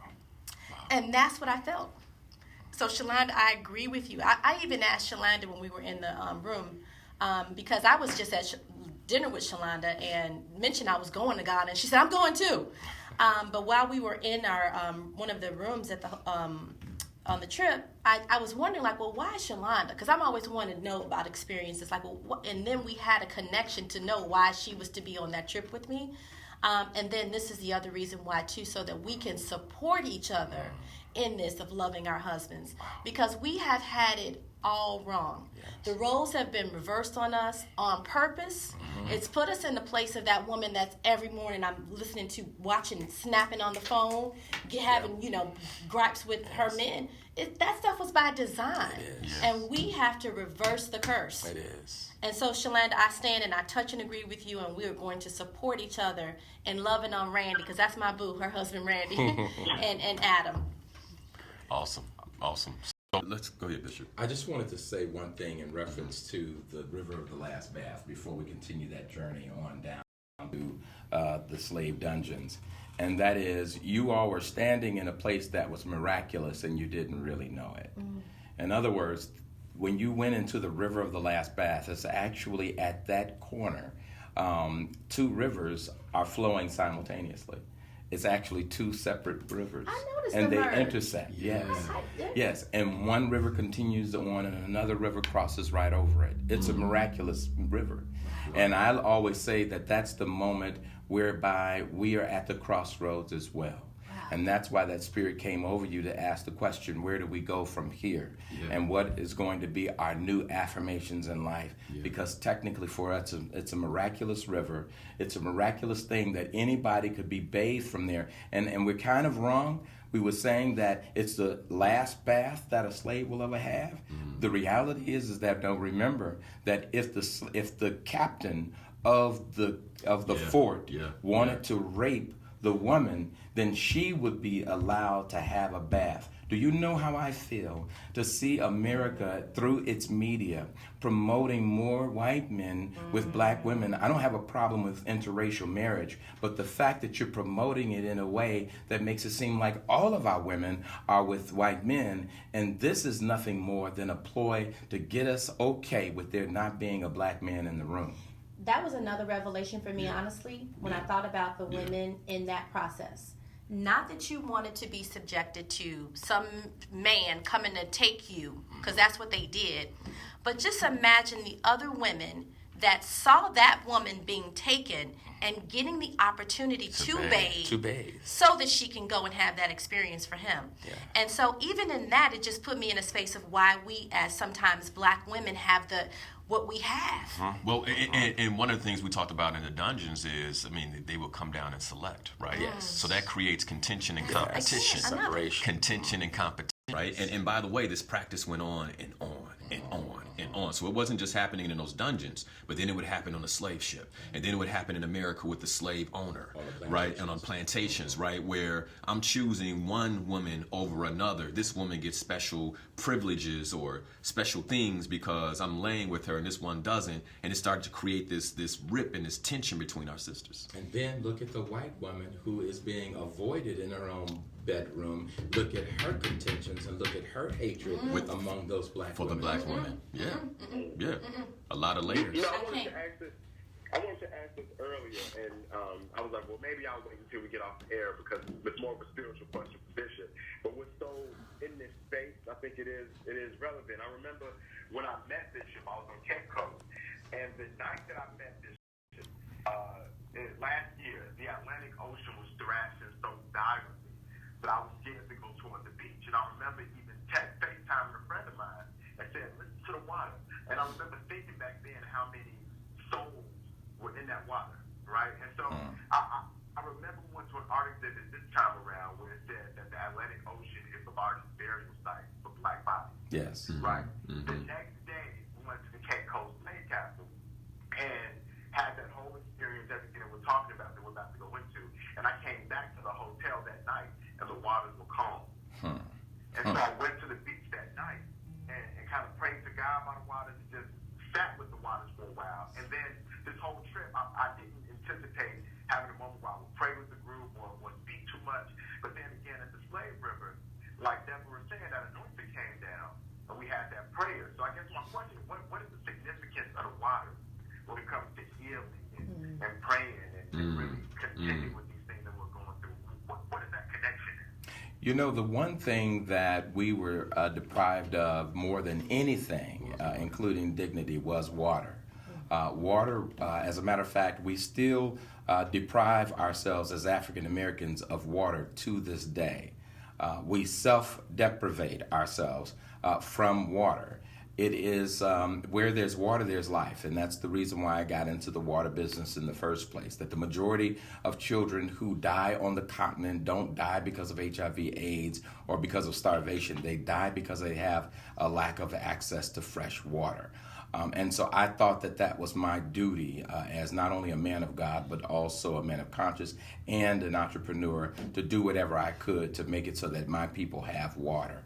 And that's what I felt. So, Shalonda, I agree with you. I even asked Shalonda when we were in the room, because I was just at dinner with Shalonda and mentioned I was going to Ghana, and she said, I'm going too. But while we were in our one of the rooms at the on the trip, I was wondering, like, well, why Shalonda? Because I'm always wanting to know about experiences. Like, well, what? And then we had a connection to know why she was to be on that trip with me. And then this is the other reason why, too, so that we can support each other in this of loving our husbands. Because we have had it all wrong. Yes. The roles have been reversed on us on purpose. It's put us in the place of that woman that's every morning I'm listening to, watching, snapping on the phone, having, gripes with her men. That stuff was by design. And we have to reverse the curse. It is. And so, Shalonda, I stand and I touch and agree with you, and we are going to support each other in loving on Randy, because that's my boo, her husband Randy, and Adam. Awesome. So let's go ahead, Bishop. I just wanted to say one thing in reference to the River of the Last Bath before we continue that journey on down to the slave dungeons. And that is, you all were standing in a place that was miraculous and you didn't really know it. In other words, when you went into the River of the Last Bath, it's actually at that corner. Two rivers are flowing simultaneously. It's actually two separate rivers. I noticed and they merge. intersect. Yes. And one river continues on and another river crosses right over it. It's a miraculous river. And I always say that that's the moment whereby we are at the crossroads as well. And that's why that spirit came over you to ask the question, where do we go from here? And what is going to be our new affirmations in life? Because technically for us, it's a miraculous river. It's a miraculous thing that anybody could be bathed from there. And we're kind of wrong. We were saying that it's the last bath that a slave will ever have. The reality is that, don't remember that if the captain of the fort wanted to rape the woman, then she would be allowed to have a bath. Do you know how I feel to see America through its media promoting more white men with black women? I don't have a problem with interracial marriage, but the fact that you're promoting it in a way that makes it seem like all of our women are with white men, and this is nothing more than a ploy to get us okay with there not being a black man in the room. That was another revelation for me, honestly, when I thought about the women in that process. Not that you wanted to be subjected to some man coming to take you, because that's what they did. But just imagine the other women that saw that woman being taken and getting the opportunity to bathe so that she can go and have that experience for him. And so even in that, it just put me in a space of why we as sometimes black women have what we have. Well, and one of the things we talked about in the dungeons is, they will come down and select, right? Yes. So that creates contention and competition. Separation. Contention and competition, right? And by the way, this practice went on and on and on and on. So it wasn't just happening in those dungeons, but then it would happen on a slave ship. And then it would happen in America with the slave owner, right? And on plantations, right? Where I'm choosing one woman over another. This woman gets special privileges or special things because I'm laying with her and this one doesn't. And it started to create this rip and this tension between our sisters. And then look at the white woman who is being avoided in her own bedroom. Look at her contentions and look at her hatred among those black women. For the black women. A lot of layers. I wanted to ask this earlier, and I was like, well, maybe I'll wait until we get off the air because it's more of a spiritual question for Bishop. But what's so in this space, I think it is relevant. I remember when I met Bishop, I was on Cape Coast, and the night that I met Bishop, last year, the Atlantic Ocean was thrashing so violently that I was scared to go toward the beach. And I remember even FaceTiming a friend of mine and said, listen to the water. And I remember thinking back then how many souls were in that water, right? And so I remember we went to an art exhibit this time around where it said that the Atlantic Ocean is the largest burial site for black bodies. Yes. Right? The next day, we went to the Cape Coast Slave Castle and had that whole experience, everything that we're talking about that we're about to go into. And I came back to the hotel You know, the one thing that we were deprived of more than anything, including dignity, was water. Water, as a matter of fact, we still deprive ourselves as African Americans of water to this day. We self-deprivate ourselves from water. It is where there's water, there's life, and that's the reason why I got into the water business in the first place. That the majority of children who die on the continent don't die because of HIV/AIDS or because of starvation. They die because they have a lack of access to fresh water. And so I thought that that was my duty as not only a man of God, but also a man of conscience and an entrepreneur to do whatever I could to make it so that my people have water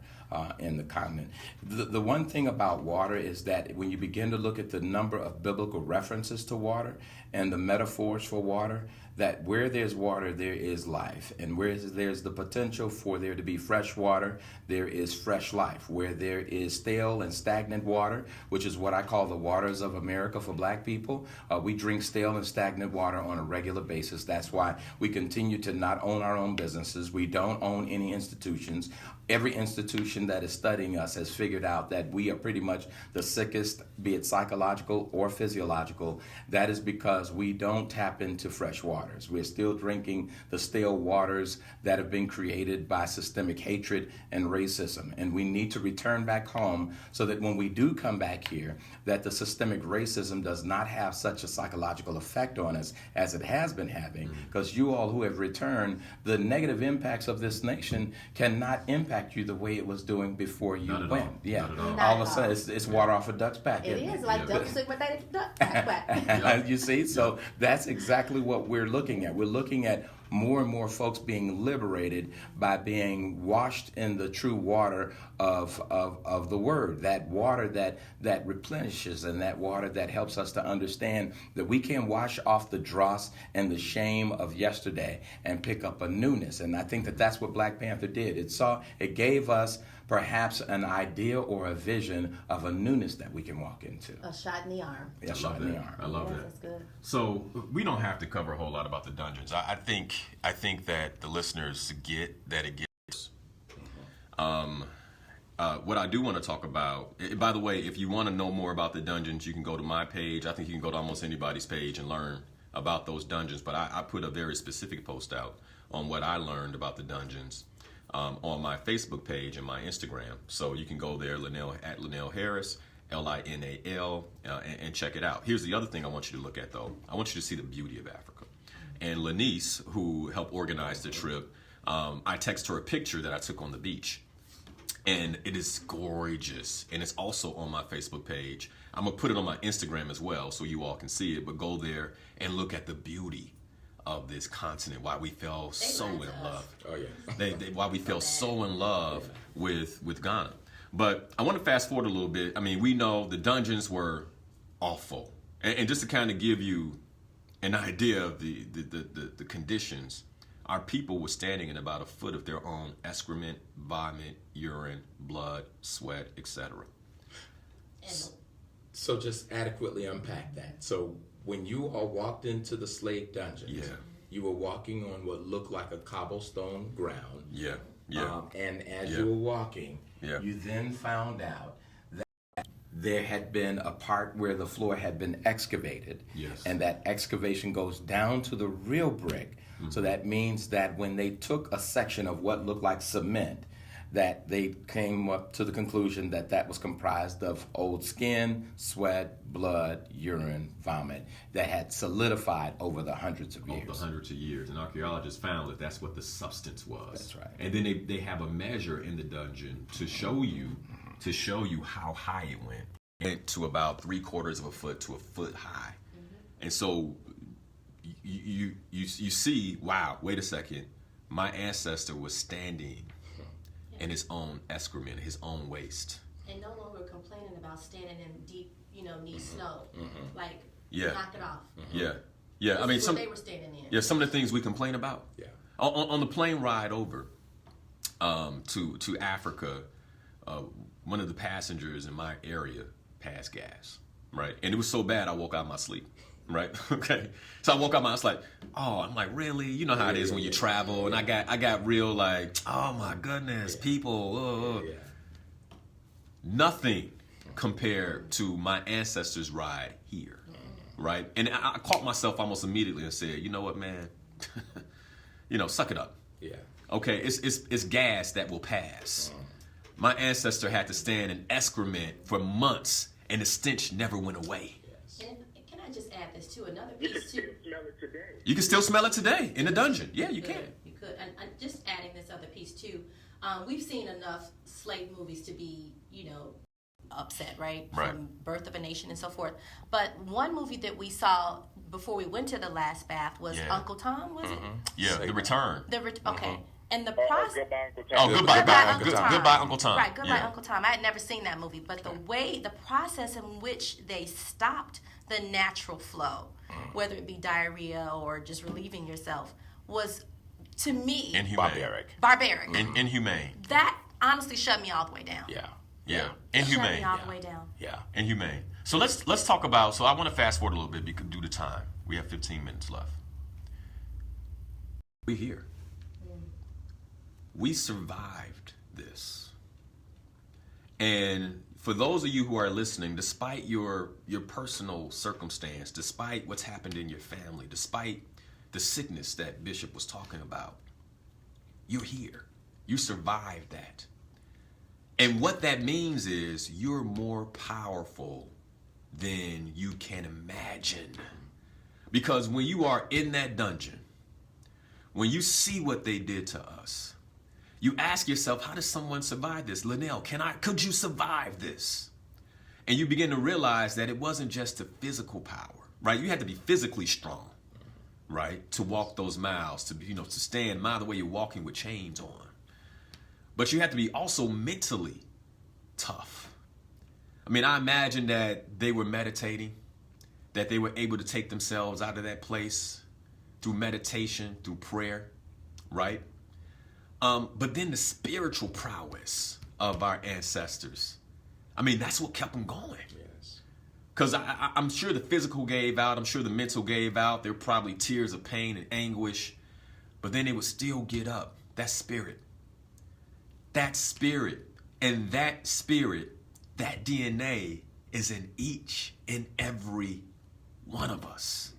in the continent. The one thing about water is that when you begin to look at the number of biblical references to water and the metaphors for water, that where there's water, there is life. And where there's the potential for there to be fresh water, there is fresh life. Where there is stale and stagnant water, which is what I call the waters of America for black people, we drink stale and stagnant water on a regular basis. That's why we continue to not own our own businesses. We don't own any institutions. Every institution that is studying us has figured out that we are pretty much the sickest, be it psychological or physiological. That is because we don't tap into fresh waters. We're still drinking the stale waters that have been created by systemic hatred and racism. And we need to return back home so that when we do come back here, that the systemic racism does not have such a psychological effect on us as it has been having. Because you all who have returned, the negative impacts of this nation cannot impact you the way it was doing before you went. All. Yeah. Not at all. All of a sudden, it's water off a duck's back. It isn't is like Yeah. duck soup with that duck back. You see, so that's exactly what we're looking at. We're looking at more and more folks being liberated by being washed in the true water of the Word, that water that replenishes and that water that helps us to understand that we can wash off the dross and the shame of yesterday and pick up a newness. And I think that that's what Black Panther did. It gave us perhaps an idea or a vision of a newness that we can walk into. A shot in the arm. Yeah, I shot love in the that. arm. I love Yes, that. that's good. So we don't have to cover a whole lot about the dungeons. I think that the listeners get that it gets. What I do want to talk about, by the way, if you want to know more about the dungeons, you can go to my page. I think you can go to almost anybody's page and learn about those dungeons. But I put a very specific post out on what I learned about the dungeons on my Facebook page and my Instagram. So you can go there, at Linal Harris, Linal, and check it out. Here's the other thing I want you to look at, though. I want you to see the beauty of Africa. And Lanice, who helped organize the trip, I text her a picture that I took on the beach. And it is gorgeous. And it's also on my Facebook page. I'm going to put it on my Instagram as well so you all can see it. But go there and look at the beauty of this continent, why we fell so in love. Oh, yeah. Why we fell so in love with Ghana. But I want to fast forward a little bit. I mean, we know the dungeons were awful. And just to kind of give you an idea of the conditions, our people were standing in about a foot of their own excrement, vomit, urine, blood, sweat, etc. So just adequately unpack that. So when you all walked into the slave dungeons, you were walking on what looked like a cobblestone ground. Yeah. And as you were walking, you then found out that there had been a part where the floor had been excavated. Yes. And that excavation goes down to the real brick. Mm-hmm. So that means that when they took a section of what looked like cement, that they came up to the conclusion that that was comprised of old skin, sweat, blood, urine, vomit that had solidified over the hundreds of years. Over the hundreds of years. And archaeologists found that that's what the substance was. That's right. And then they have a measure in the dungeon to show you how high it went. It went to about 3/4 of a foot to a foot high. Mm-hmm. And so you see, wow, wait a second. My ancestor was standing in his own excrement, his own waste. And no longer complaining about standing in deep, knee snow. Mm-hmm. Like, Yeah. knock it off. Yeah. This I mean, is what they were standing in. Yeah, some of the things we complain about. Yeah. On the plane ride over to Africa, one of the passengers in my area passed gas, right? And it was so bad I woke out of my sleep. right? Okay. So I woke up and I was like, oh, I'm like, really? You know how it is when you travel, and I got real like, oh my goodness, people. Nothing compared to my ancestors' ride here, right? And I caught myself almost immediately and said, you know what, man? Suck it up. Yeah. Okay, it's gas that will pass. My ancestor had to stand in excrement for months, and the stench never went away. And can I just add this too? Another You can piece still too. smell it today. You can still smell it today in the dungeon. Yeah, you can. You could. And just adding this other piece too. We've seen enough slave movies to be, upset, right? Right. From Birth of a Nation and so forth. But one movie that we saw before we went to the last bath was Uncle Tom, was it? Yeah, The Return. Okay. And the process. Goodbye, Uncle Tom. Oh, goodbye, Uncle Tom. Goodbye, Uncle Tom. Right, goodbye, Yeah. Uncle Tom. I had never seen that movie, but the process in which they stopped the natural flow, whether it be diarrhea or just relieving yourself, was, to me, Inhumane. barbaric. Inhumane. That honestly shut me all the way down. Yeah. Yeah. Shut Inhumane. me all the way down. Yeah. Inhumane. So let's talk about. So I want to fast forward a little bit because due to time, we have 15 minutes left. We're here. We survived this. And for those of you who are listening, despite your personal circumstance, despite what's happened in your family, despite the sickness that Bishop was talking about, you're here. You survived that. And what that means is you're more powerful than you can imagine. Because when you are in that dungeon, when you see what they did to us, you ask yourself, how does someone survive this? Linal, could you survive this? And you begin to realize that it wasn't just the physical power, right? You had to be physically strong, right? To walk those miles, to stand mile the way you're walking with chains on. But you have to be also mentally tough. I mean, I imagine that they were meditating, that they were able to take themselves out of that place through meditation, through prayer, right? But then the spiritual prowess of our ancestors, I mean, that's what kept them going. Yes. Because I'm sure the physical gave out. I'm sure the mental gave out. There were probably tears of pain and anguish. But then they would still get up. That spirit. And that spirit, that DNA is in each and every one of us.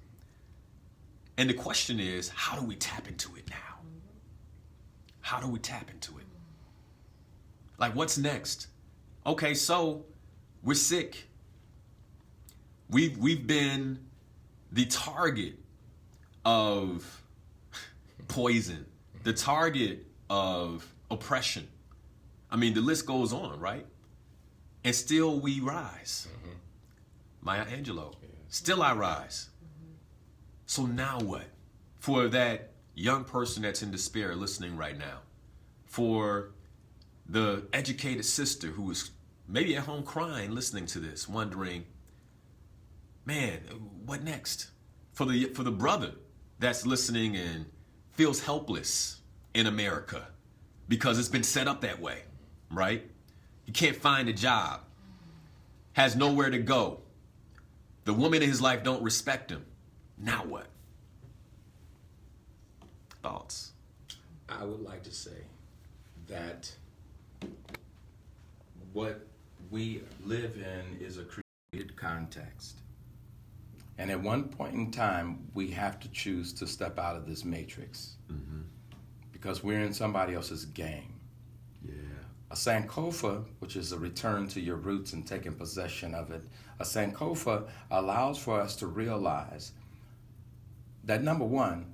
And the question is, how do we tap into it now? How do we tap into it? Like, what's next? Okay, so we're sick. We've been the target of poison, the target of oppression. I mean, the list goes on, right? And still we rise. Maya Angelou, still I rise. So now what? For that young person that's in despair listening right now, for the educated sister who is maybe at home crying listening to this, wondering, man, what next? For the brother that's listening and feels helpless in America because it's been set up that way, right? He can't find a job, has nowhere to go. The woman in his life don't respect him. Now what? Thoughts? I would like to say that what we live in is a created context. And at one point in time, we have to choose to step out of this matrix because we're in somebody else's game. Yeah. A Sankofa, which is a return to your roots and taking possession of it, a Sankofa allows for us to realize that, number one,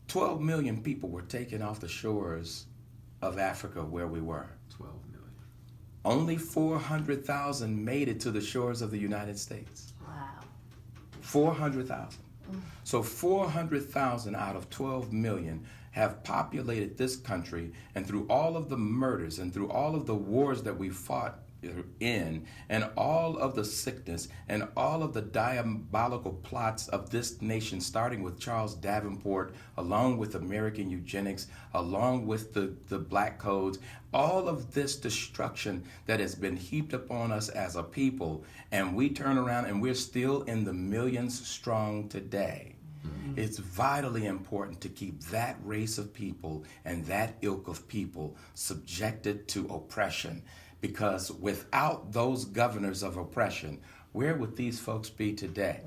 12 million people were taken off the shores of Africa where we were. 12 million. Only 400,000 made it to the shores of the United States. Wow. 400,000. So 400,000 out of 12 million have populated this country, and through all of the murders and through all of the wars that we fought in, and all of the sickness and all of the diabolical plots of this nation, starting with Charles Davenport, along with American eugenics, along with the black codes, all of this destruction that has been heaped upon us as a people, and we turn around and we're still in the millions strong today. It's vitally important to keep that race of people and that ilk of people subjected to oppression, because without those governors of oppression, where would these folks be today?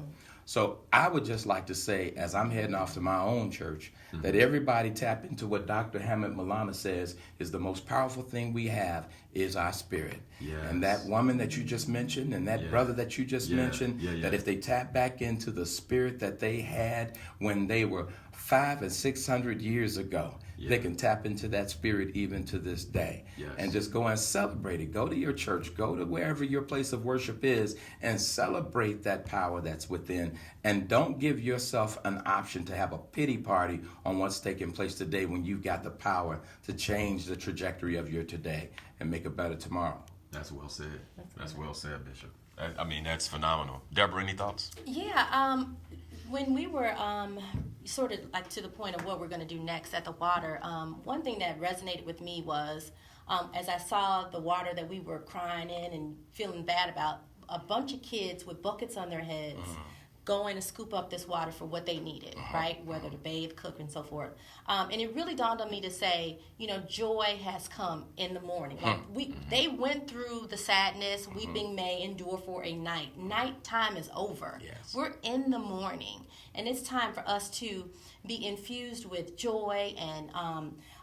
So I would just like to say, as I'm heading off to my own church, that everybody tap into what Dr. Hammond Milana says is the most powerful thing we have is our spirit. Yes. And that woman that you just mentioned and that brother that you just mentioned, that if they tap back into the spirit that they had when they were 500 and 600 years ago, they can tap into that spirit even to this day. Yes. And just go and celebrate it. Go to your church, go to wherever your place of worship is, and celebrate that power that's within. And don't give yourself an option to have a pity party on what's taking place today when you've got the power to change the trajectory of your today and make a better tomorrow. That's well said. That's well said, Bishop. I mean, that's phenomenal. Deborah, any thoughts? Yeah, when we were sort of like to the point of what we're going to do next at the water, one thing that resonated with me was as I saw the water that we were crying in and feeling bad about, a bunch of kids with buckets on their heads going to scoop up this water for what they needed, right? Whether to bathe, cook, and so forth. And it really dawned on me to say, joy has come in the morning. Like they went through the sadness, weeping may endure for a night. Nighttime is over. Yes. We're in the morning, and it's time for us to be infused with joy and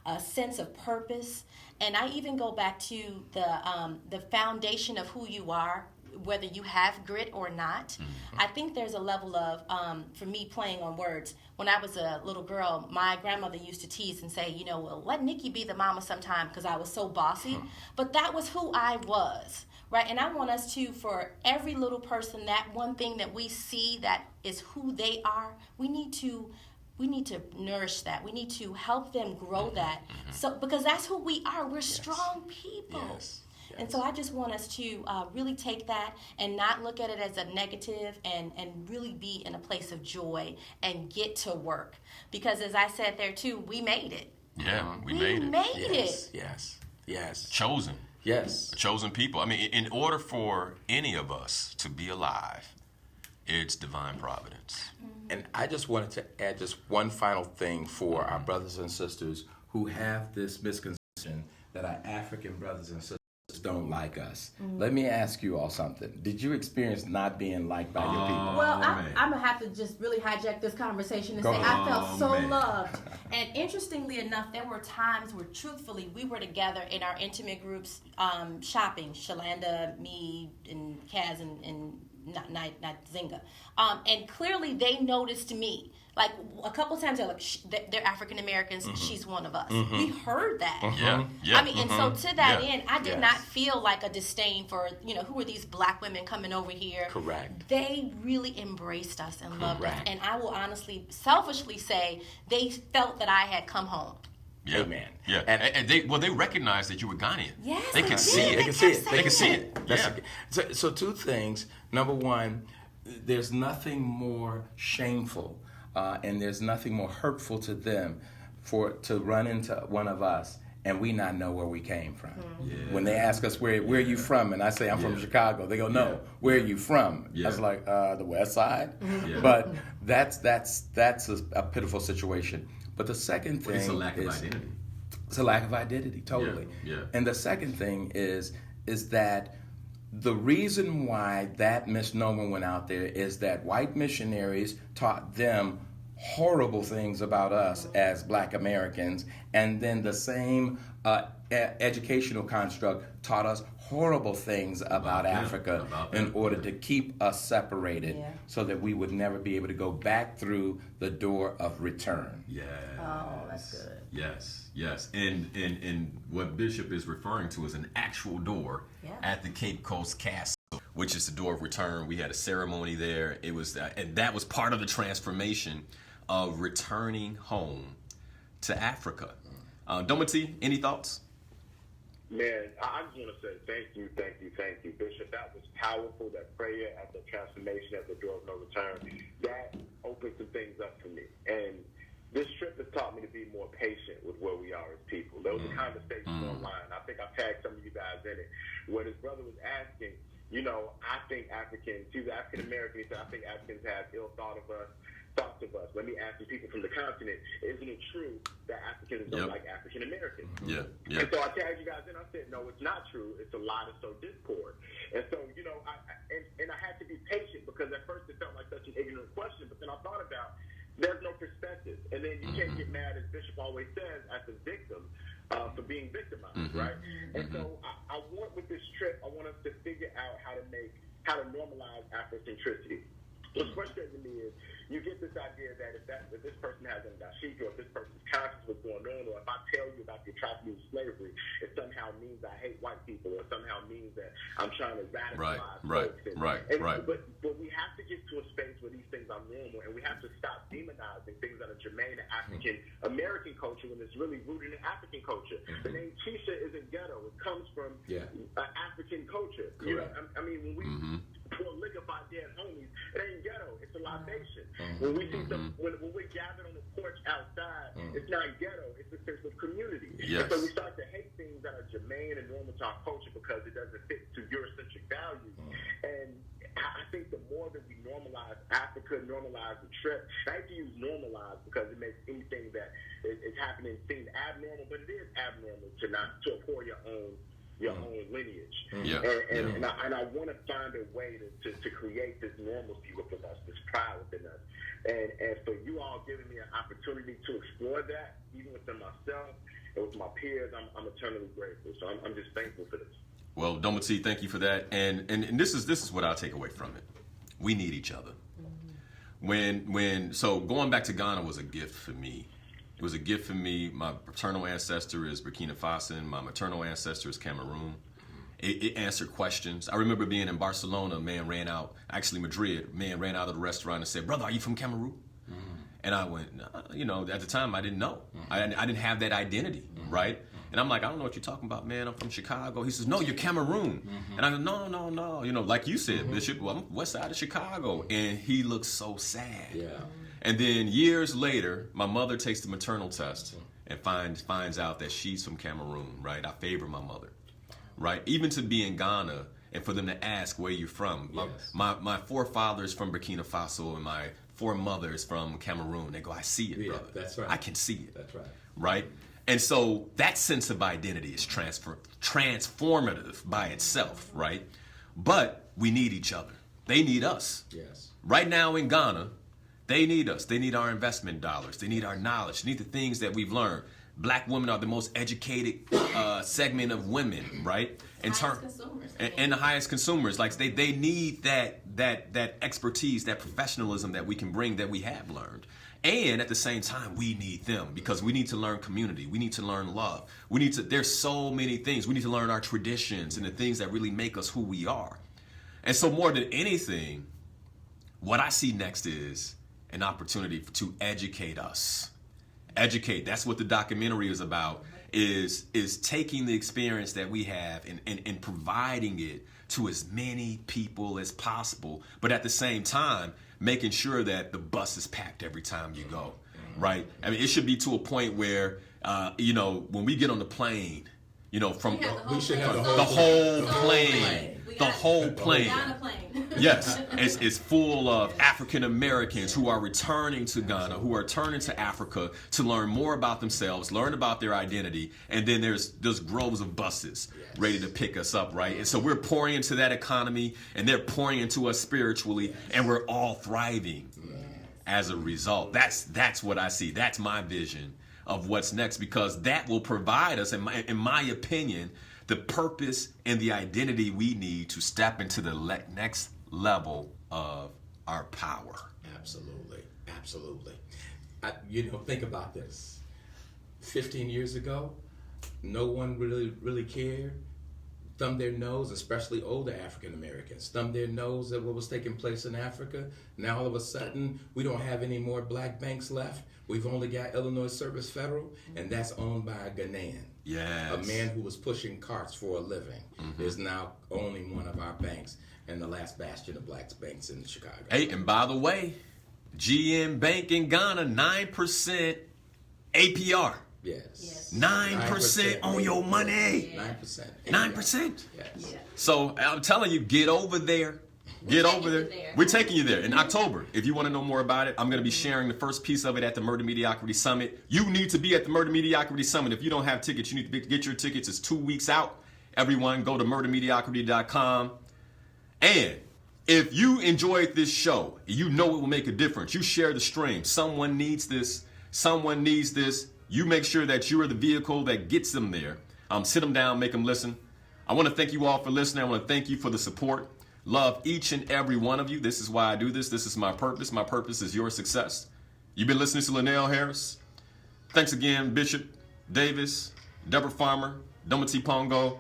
a sense of purpose. And I even go back to the foundation of who you are, whether you have grit or not. I think there's a level of, for me, playing on words. When I was a little girl, my grandmother used to tease and say, well, let Nikki be the mama sometime because I was so bossy. But that was who I was, right? And I want us to, for every little person, that one thing that we see that is who they are, we need to nourish that. We need to help them grow that. So because that's who we are. We're strong people. Yes. And so I just want us to really take that and not look at it as a negative and really be in a place of joy and get to work. Because as I said there too, we made it. Yeah, we made it. Yes. Chosen. Yes. A chosen people. I mean, in order for any of us to be alive, it's divine providence. And I just wanted to add just one final thing for our brothers and sisters who have this misconception that our African brothers and sisters don't like us. Let me ask you all something. Did you experience not being liked by your people? Well, I'm going to have to just really hijack this conversation and say I felt so loved. And interestingly enough, there were times where truthfully we were together in our intimate groups shopping, Shalanda, me, and Kaz, and not Zinga. And clearly they noticed me. Like a couple times they're like, they're African Americans, she's one of us. We heard that. Yeah. I mean, and so to that end, I did not feel like a disdain for, who are these black women coming over here. Correct. They really embraced us and loved us. And I will honestly, selfishly say they felt that I had come home. Yeah. Amen. Yeah. And they recognized that you were Ghanaian. Yes, They could see it. They can see it. They can see it. Yeah. So two things. Number one, there's nothing more shameful and there's nothing more hurtful to them to run into one of us and we not know where we came from. When they ask us where are you from, and I say I'm from Chicago, they go, no, where are you from? I was like, the West Side. But that's a pitiful situation. But the second thing it's a lack of identity. It's a lack of identity, totally. Yeah. And the second thing is that the reason why that misnomer went out there is that white missionaries taught them horrible things about us as black Americans, and then the same educational construct taught us horrible things about Africa in order to keep us separated so that we would never be able to go back through the door of return. Yes. Oh, that's good. Yes. And what Bishop is referring to is an actual door at the Cape Coast Castle, which is the door of return. We had a ceremony there. It was, and that was part of the transformation of returning home to Africa. Domity, any thoughts? Man, I just want to say thank you, Bishop. That was powerful. That prayer at the transformation at the door of no return, that opened some things up for me. And this trip has taught me to be more patient with where we are as people. There was a conversation online. I think I tagged some of you guys in it, where this brother was asking, you know, I think Africans, he was African American, he said, I think Africans have ill thoughts of us. Let me ask you people from the continent, isn't it true that Africans don't like African Americans? Yeah. And so I tagged you guys in, I said, no, it's not true. It's a lie to sow discord. And so, you know, I had to be patient, because at first it felt like such an ignorant question, but then I thought about, there's no perspective. And then you can't get mad, as Bishop always says, at the victim for being victimized, right? And so I want, with this trip, I want us to figure out how to normalize Afrocentricity. What's frustrating to me is you get this idea that if this person has an dashiki, or if this person's conscious what's going on, or if I tell you about the atrocity of slavery, it somehow means I hate white people, or somehow means that I'm trying to radicalize folks. Right. But we have to get to a space where these things are normal, and we have to stop demonizing things that are germane to African American culture when it's really rooted in African culture. The name Keisha isn't ghetto; it comes from African culture. You know, I mean, when we pour liquor by dead homies, it ain't ghetto; it's a libation. When we see when we're gathered on the porch outside, it's not ghetto; it's a sense of community. Yes. And so we start to hate things that are germane and normal to our culture because it doesn't fit to Eurocentric values. And I think the more that we normalize Africa, normalize the trip, I hate to use normalize because it makes anything that is happening seem abnormal, but it is abnormal to abhor your own lineage. And I want to find a way to create this normalcy within us, this pride within us. And for you all giving me an opportunity to explore that, even within myself and with my peers, I'm eternally grateful. So I'm just thankful for this. Well, Domati, thank you for that. And this is what I'll take away from it. We need each other. So going back to Ghana was a gift for me. It was a gift for me. My paternal ancestor is Burkina Faso. My maternal ancestor is Cameroon. It answered questions. I remember being in Barcelona, Madrid, man ran out of the restaurant and said, "Brother, are you from Cameroon?" And I went, you know, at the time I didn't know. I didn't have that identity, right? And I'm like, I don't know what you're talking about, man. I'm from Chicago. He says, no, you're Cameroon. And I go, no. You know, like you said, Bishop, well, I'm west side of Chicago. And he looks so sad. Yeah. And then years later, my mother takes the maternal test and finds out that she's from Cameroon, right? I favor my mother, right? Even to be in Ghana and for them to ask where you're from. My forefathers from Burkina Faso and my foremothers from Cameroon. They go, I see it, brother. That's right. I can see it. That's right. Right? And so that sense of identity is transformative by itself, right? But we need each other. They need us. Yes. Right now in Ghana, they need us. They need our investment dollars. They need our knowledge. They need the things that we've learned. Black women are the most educated segment of women, right? And the highest consumers. Like they need that expertise, that professionalism that we can bring, that we have learned. And at the same time, we need them because we need to learn community. We need to learn love. There's so many things. We need to learn our traditions and the things that really make us who we are. And so more than anything, what I see next is an opportunity to educate us. Educate. That's what the documentary is about, is taking the experience that we have and providing it to as many people as possible. But at the same time, making sure that the bus is packed every time you go, right? I mean, it should be to a point where, when we get on the plane, we should have the whole plane. The whole plane. Yes, it's full of African Americans who are returning to Ghana, who are turning to Africa to learn more about themselves, learn about their identity, and then there's groves of buses ready to pick us up, right? And so we're pouring into that economy, and they're pouring into us spiritually, and we're all thriving as a result. That's what I see. That's my vision of what's next, because that will provide us, in my opinion, the purpose and the identity we need to step into the next level of our power. Absolutely. Think about this. 15 years ago, no one really cared. thumb their nose, especially older African Americans, thumb their nose at what was taking place in Africa. Now all of a sudden, we don't have any more black banks left. We've only got Illinois Service Federal, and that's owned by a Ghanaian. Yes. A man who was pushing carts for a living is now owning one of our banks and the last bastion of black banks in Chicago. Hey, and by the way, GM Bank in Ghana, 9% APR. Yes. 9% on your money. 9%. 9%. Yes. So I'm telling you, get over there. Get over there. We're taking you there in October. If you want to know more about it, I'm going to be sharing the first piece of it at the Murder Mediocrity Summit. You need to be at the Murder Mediocrity Summit. If you don't have tickets, you need to get your tickets. It's 2 weeks out. Everyone, go to murdermediocrity.com. And if you enjoyed this show, you know it will make a difference. You share the stream. Someone needs this. Someone needs this. You make sure that you are the vehicle that gets them there. Sit them down, make them listen. I want to thank you all for listening. I want to thank you for the support. Love each and every one of you. This is why I do this. This is my purpose. My purpose is your success. You've been listening to Linal Harris. Thanks again, Bishop Davis, Deborah Farmer, Domati Pongo.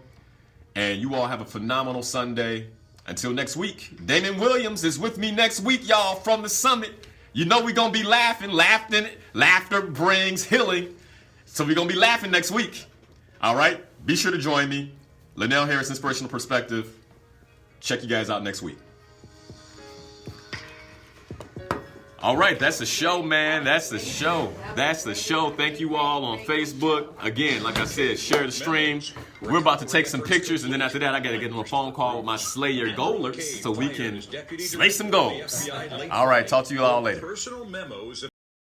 And you all have a phenomenal Sunday. Until next week, Damon Williams is with me next week, y'all, from the summit. You know we're going to be laughing. Laughter brings healing. So we're going to be laughing next week. All right? Be sure to join me. Linal Harris, Inspirational Perspective. Check you guys out next week. All right, that's the show, man. That's the show. That's the show. Thank you all on Facebook. Again, like I said, share the stream. We're about to take some pictures, and then after that, I got to get on a phone call with my Slayer goalers so we can slay some goals. All right, talk to you all later. Personal memos of